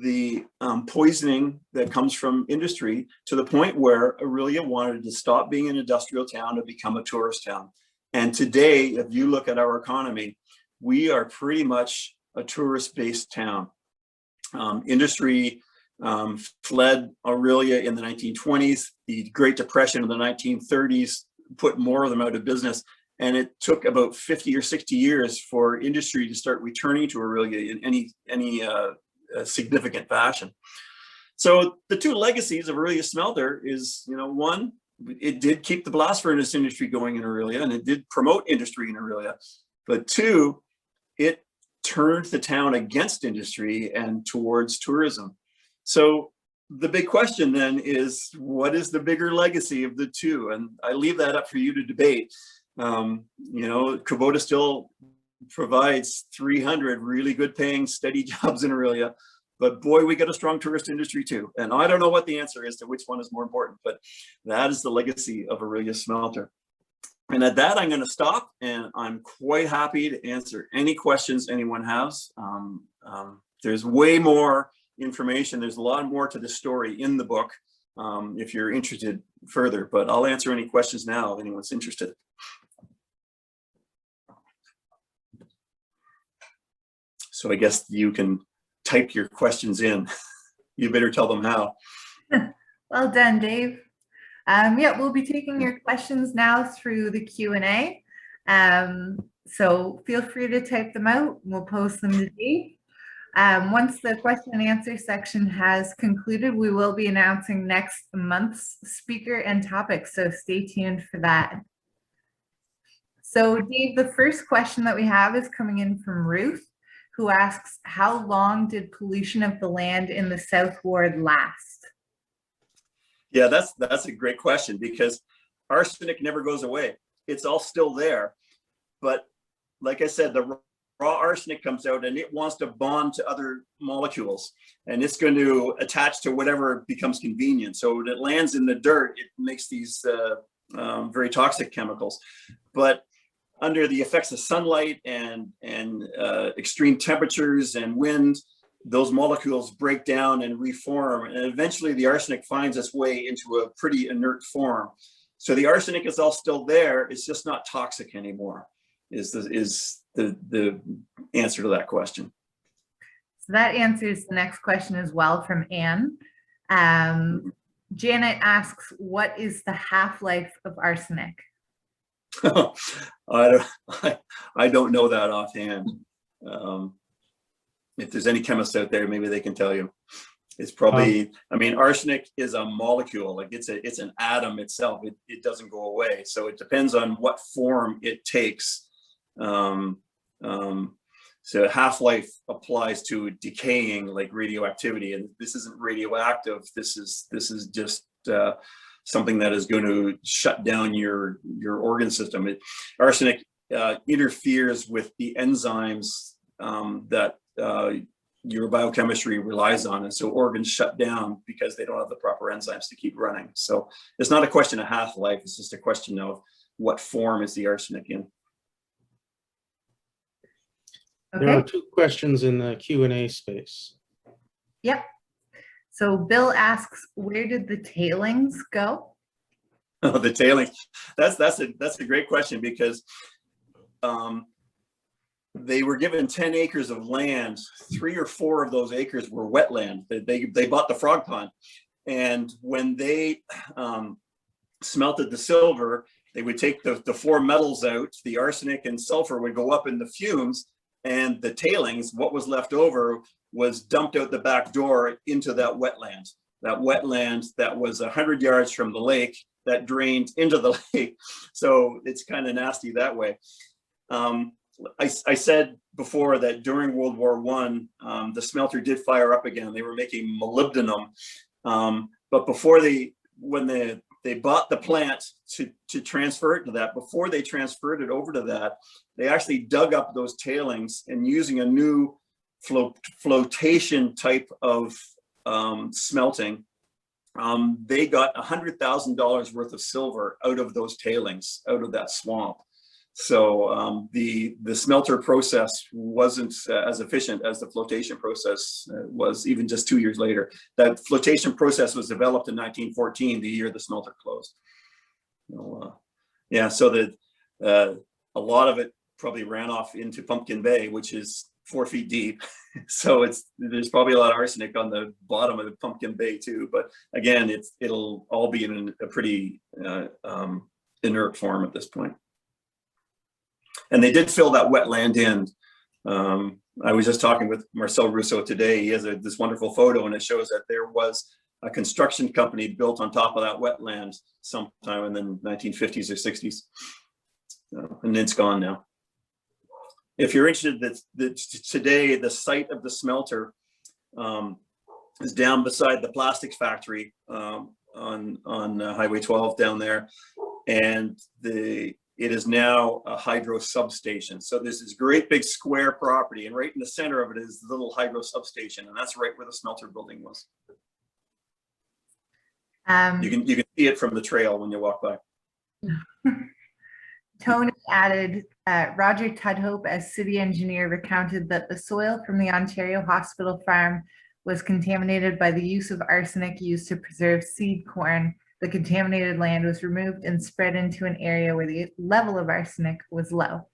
C: the poisoning that comes from industry to the point where Aurelia wanted to stop being an industrial town and become a tourist town. And today, if you look at our economy, we are pretty much a tourist-based town. Industry fled Aurelia in the 1920s. The Great Depression of the 1930s put more of them out of business. And it took about 50 or 60 years for industry to start returning to Aurelia in any significant fashion. So the two legacies of Aurelia Smelter is, one, it did keep the blast furnace industry going in Aurelia, and it did promote industry in Aurelia. But two, it turned the town against industry and towards tourism. So the big question then is, what is the bigger legacy of the two? And I leave that up for you to debate. Kubota still provides 300 really good paying, steady jobs in Aurelia, but boy, we got a strong tourist industry too. And I don't know what the answer is to which one is more important, but that is the legacy of Aurelia Smelter. And at that, I'm going to stop, and I'm quite happy to answer any questions anyone has. There's way more information. There's a lot more to the story in the book if you're interested further, but I'll answer any questions now if anyone's interested. So I guess you can type your questions in. You better tell them how.
B: Well done, Dave. Yeah, we'll be taking your questions now through the Q&A. So feel free to type them out. We'll post them to Dave. Once the question and answer section has concluded, we will be announcing next month's speaker and topic. So stay tuned for that. So Dave, the first question that we have is coming in from Ruth, who asks, how long did pollution of the land in the South Ward last?
C: Yeah, that's a great question, because arsenic never goes away. It's all still there. But like I said, the raw arsenic comes out and it wants to bond to other molecules, and it's going to attach to whatever becomes convenient. So when it lands in the dirt, it makes these very toxic chemicals. But under the effects of sunlight and extreme temperatures and wind, those molecules break down and reform, and eventually the arsenic finds its way into a pretty inert form. So the arsenic is all still there, it's just not toxic anymore, is the answer to that question.
B: So that answers the next question as well from Anne. Janet asks, what is the half-life of arsenic?
C: I don't know that offhand. If there's any chemists out there, maybe they can tell you. It's probably, I mean, arsenic is a molecule, like it's an atom itself. It doesn't go away. So it depends on what form it takes. So half-life applies to decaying, like radioactivity, and this isn't radioactive. This is just something that is going to shut down your organ system. Arsenic interferes with the enzymes that your biochemistry relies on, and so organs shut down because they don't have the proper enzymes to keep running. So it's not a question of half-life, it's just a question of what form is the arsenic in.
B: Okay.
D: There are two questions in the Q&A space.
B: Yep. So Bill asks, where did the tailings go?
C: Oh, the tailings. That's a great question, because they were given 10 acres of land. 3 or 4 of those acres were wetland. They bought the frog pond, and when they smelted the silver, they would take the 4 metals out. The arsenic and sulfur would go up in the fumes, and the tailings, what was left over, was dumped out the back door into that wetland. That wetland that was 100 yards from the lake that drained into the lake. So it's kind of nasty that way. I said before that during World War I, the smelter did fire up again. They were making molybdenum, but before when they bought the plant to transfer it to that, before they transferred it over to that, they actually dug up those tailings, and using a new flotation type of smelting, they got $100,000 worth of silver out of those tailings, out of that swamp. So the smelter process wasn't as efficient as the flotation process was even just 2 years later. That flotation process was developed in 1914, the year the smelter closed. So, yeah, so that a lot of it probably ran off into Pumpkin Bay, which is 4 feet deep. So there's probably a lot of arsenic on the bottom of the Pumpkin Bay too. But again, it'll all be in a pretty inert form at this point. And they did fill that wetland in. I was just talking with Marcel Rousseau today. He has this wonderful photo, and it shows that there was a construction company built on top of that wetland sometime in the 1950s or 60s. And it's gone now. If you're interested, that today the site of the smelter is down beside the plastics factory on Highway 12 down there, and it is now a hydro substation. So there's this great big square property, and right in the center of it is the little hydro substation, and that's right where the smelter building was. You can see it from the trail when you walk by.
B: Tony added, Roger Tudhope as city engineer recounted that the soil from the Ontario Hospital farm was contaminated by the use of arsenic used to preserve seed corn. The contaminated land was removed and spread into an area where the level of arsenic was low.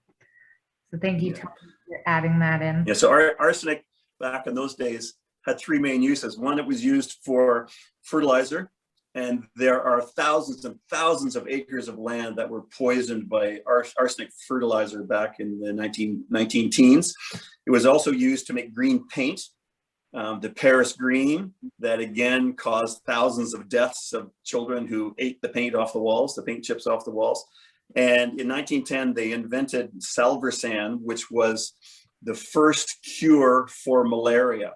B: So thank you, Tony, for adding that in.
C: Yeah, so arsenic back in those days had three main uses. One, it was used for fertilizer, and there are thousands and thousands of acres of land that were poisoned by arsenic fertilizer back in the 19 teens. It was also used to make green paint, the Paris green, that again caused thousands of deaths of children who ate the paint off the walls, the paint chips off the walls. And in 1910, they invented salvarsan, which was the first cure for malaria.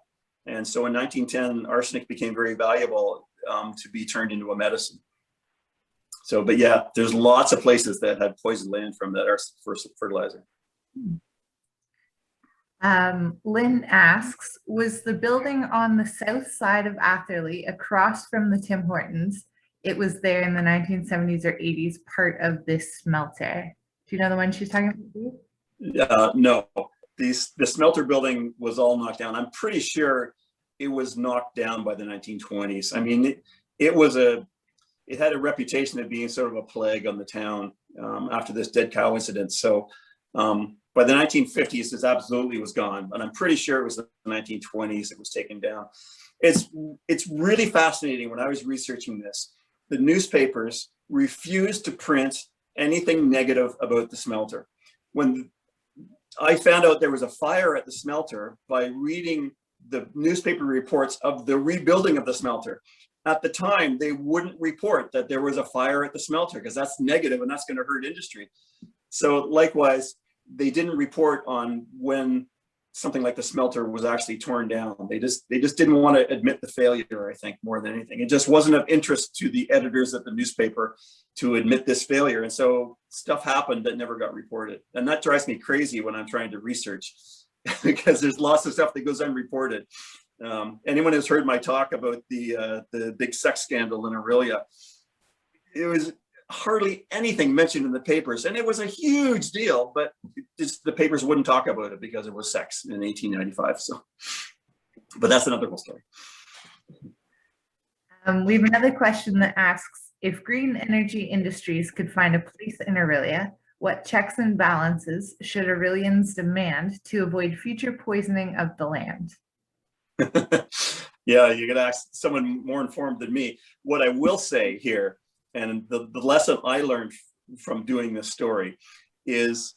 C: And so in 1910, arsenic became very valuable to be turned into a medicine. So, but yeah, there's lots of places that had poisoned land from that arsenic fertilizer.
B: Lynn asks, was the building on the south side of Atherley across from the Tim Hortons, it was there in the 1970s or 80s, part of this smelter? Do you know the one she's talking about?
C: No, the smelter building was all knocked down. I'm pretty sure it was knocked down by the 1920s. I mean, it had a reputation of being sort of a plague on the town after this dead cow incident. So by the 1950s, it absolutely was gone. And I'm pretty sure it was the 1920s it was taken down. It's really fascinating. When I was researching this, the newspapers refused to print anything negative about the smelter. When I found out there was a fire at the smelter by reading the newspaper reports of the rebuilding of the smelter. At the time, they wouldn't report that there was a fire at the smelter because that's negative and that's going to hurt industry. So likewise, they didn't report on when something like the smelter was actually torn down. They just didn't want to admit the failure, I think, more than anything. It just wasn't of interest to the editors at the newspaper to admit this failure. And so stuff happened that never got reported. And that drives me crazy when I'm trying to research because there's lots of stuff that goes unreported. Anyone who's heard my talk about the big sex scandal in Aurelia, it was hardly anything mentioned in the papers, and it was a huge deal, but the papers wouldn't talk about it because it was sex in 1895. So, but that's another whole story.
B: We have another question that asks, if green energy industries could find a place in Aurelia, what checks and balances should Aurelians demand to avoid future poisoning of the land?
C: Yeah, you're gonna ask someone more informed than me. What I will say here, and the lesson I learned from doing this story, is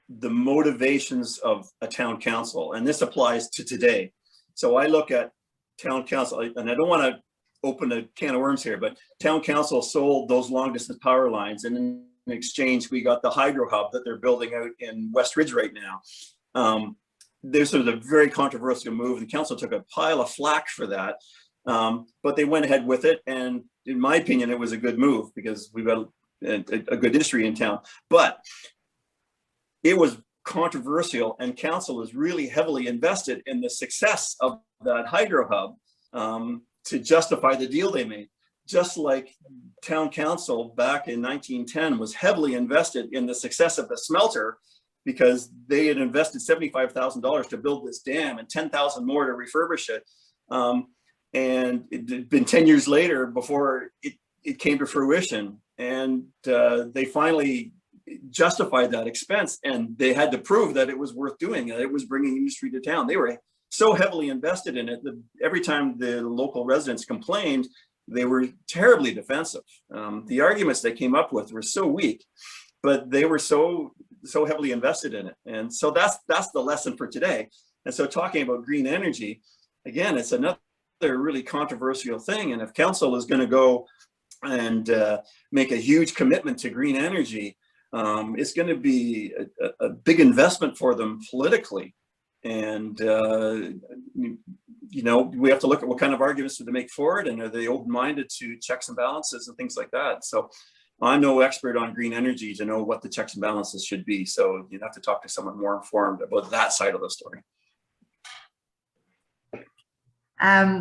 C: the motivations of a town council, and this applies to today. So I look at town council, and I don't want to open a can of worms here, but town council sold those long distance power lines, and in exchange we got the hydro hub that they're building out in West Ridge right now. This was a very controversial move. The council took a pile of flack for that, but they went ahead with it, and in my opinion it was a good move because we've got a good industry in town. But it was controversial, and council is really heavily invested in the success of that hydro hub to justify the deal they made. Just like town council back in 1910 was heavily invested in the success of the smelter because they had invested $75,000 to build this dam and 10,000 more to refurbish it. And it had been 10 years later before it came to fruition. And they finally justified that expense, and they had to prove that it was worth doing, that it was bringing industry to town. They were so heavily invested in it that every time the local residents complained, they were terribly defensive. The arguments they came up with were so weak, but they were so heavily invested in it. And so that's the lesson for today. And so talking about green energy, again, it's another really controversial thing. And if council is going to go and make a huge commitment to green energy, it's going to be a big investment for them politically. And, you know, we have to look at what kind of arguments do they make for it, and are they open-minded to checks and balances and things like that. So I'm no expert on green energy to know what the checks and balances should be. So you'd have to talk to someone more informed about that side of the story.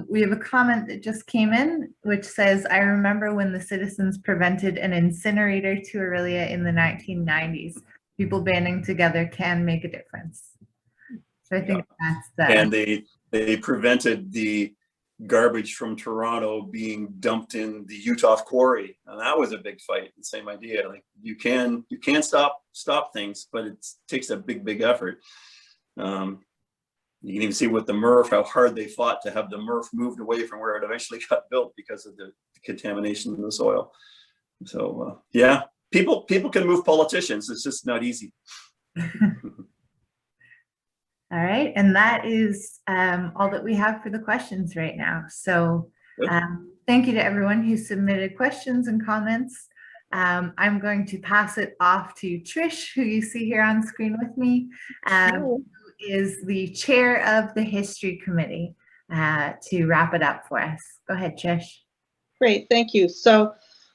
B: We have a comment that just came in, which says, I remember when the citizens prevented an incinerator to Aurelia in the 1990s. People banding together can make a difference. So I think that's that.
C: And they prevented the garbage from Toronto being dumped in the Utah quarry, and that was a big fight. The same idea, like you can stop things, but it takes a big effort. You can even see with the MRF how hard they fought to have the MRF moved away from where it eventually got built because of the contamination in the soil. So yeah, people can move politicians. It's just not easy.
B: All right, and that is all that we have for the questions right now. So thank you to everyone who submitted questions and comments. I'm going to pass it off to Trish, who you see here on screen with me, who is the chair of the History Committee, to wrap it up for us. Go ahead, Trish.
E: Great, thank you. So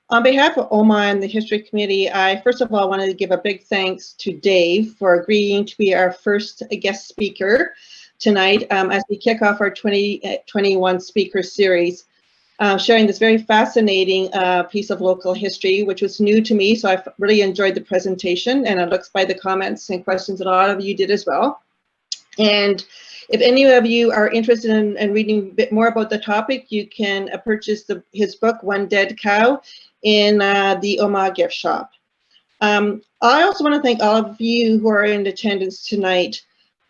E: on behalf of OMAH and the History Committee, I first of all wanted to give a big thanks to Dave for agreeing to be our first guest speaker tonight as we kick off our 2021 speaker series, sharing this very fascinating piece of local history, which was new to me. So I've really enjoyed the presentation, and it looks by the comments and questions that a lot of you did as well. And if any of you are interested in reading a bit more about the topic, you can purchase his book, One Dead Cow, in the OMAH gift shop. I also want to thank all of you who are in attendance tonight.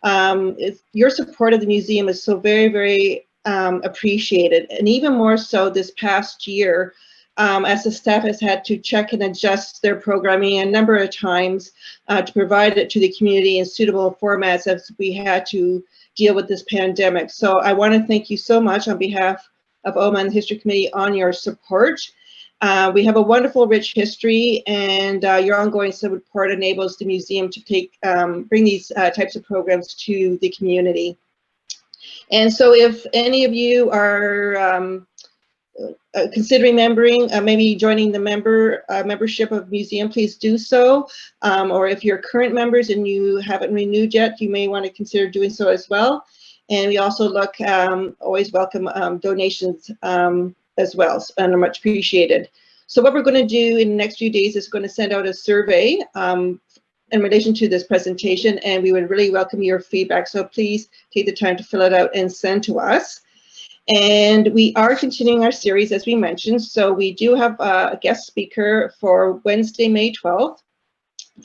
E: Your support of the museum is so very appreciated, and even more so this past year, as the staff has had to check and adjust their programming a number of times to provide it to the community in suitable formats as we had to deal with this pandemic. So I want to thank you so much on behalf of OMAH and the History Committee on your support. We have a wonderful, rich history, and your ongoing support enables the museum to bring these types of programs to the community. And so if any of you are considering maybe joining the membership of museum, please do so. Or if you're current members and you haven't renewed yet, you may want to consider doing so as well. And we also always welcome donations as well, and are much appreciated. So what we're going to do in the next few days is going to send out a survey in relation to this presentation, and we would really welcome your feedback. So please take the time to fill it out and send to us. And we are continuing our series, as we mentioned. So we do have a guest speaker for Wednesday, May 12th.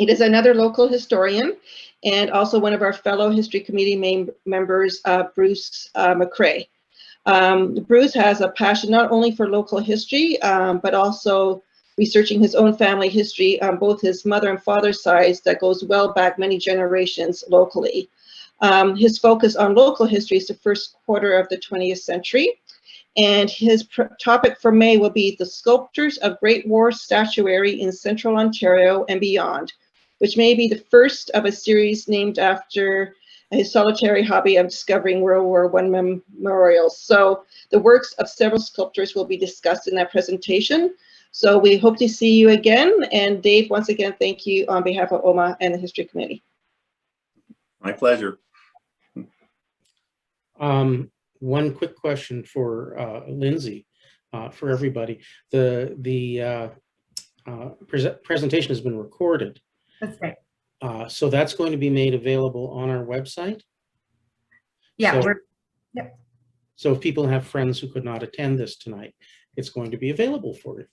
E: It is another local historian and also one of our fellow History Committee members, Bruce McCrae. Bruce has a passion not only for local history, but also researching his own family history on both his mother and father's sides that goes well back many generations locally. His focus on local history is the first quarter of the 20th century. And his topic for May will be the sculptures of Great War statuary in Central Ontario and beyond, which may be the first of a series named after his solitary hobby of discovering World War I memorials. So the works of several sculptors will be discussed in that presentation. So we hope to see you again. And Dave, once again, thank you on behalf of OMAH and the History Committee.
C: My pleasure.
D: One quick question for Lindsay, for everybody. The presentation has been recorded.
B: That's right.
D: So that's going to be made available on our website?
B: Yeah,
D: So,
B: yep.
D: So if people have friends who could not attend this tonight, it's going to be available for you.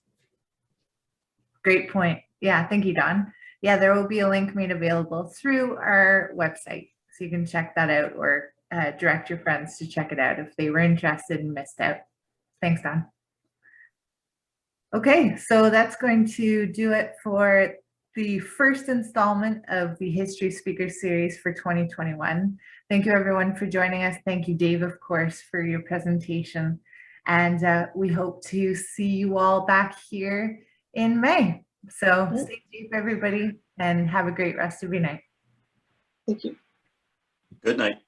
B: Great point. Yeah, thank you, Don. Yeah, there will be a link made available through our website, so you can check that out or direct your friends to check it out if they were interested and missed out. Thanks, Don. Okay, so that's going to do it for the first installment of the History Speaker Series for 2021. Thank you everyone for joining us. Thank you, Dave, of course, for your presentation. And we hope to see you all back here in May. So stay safe, everybody, and have a great rest of your night.
E: Thank you.
C: Good night.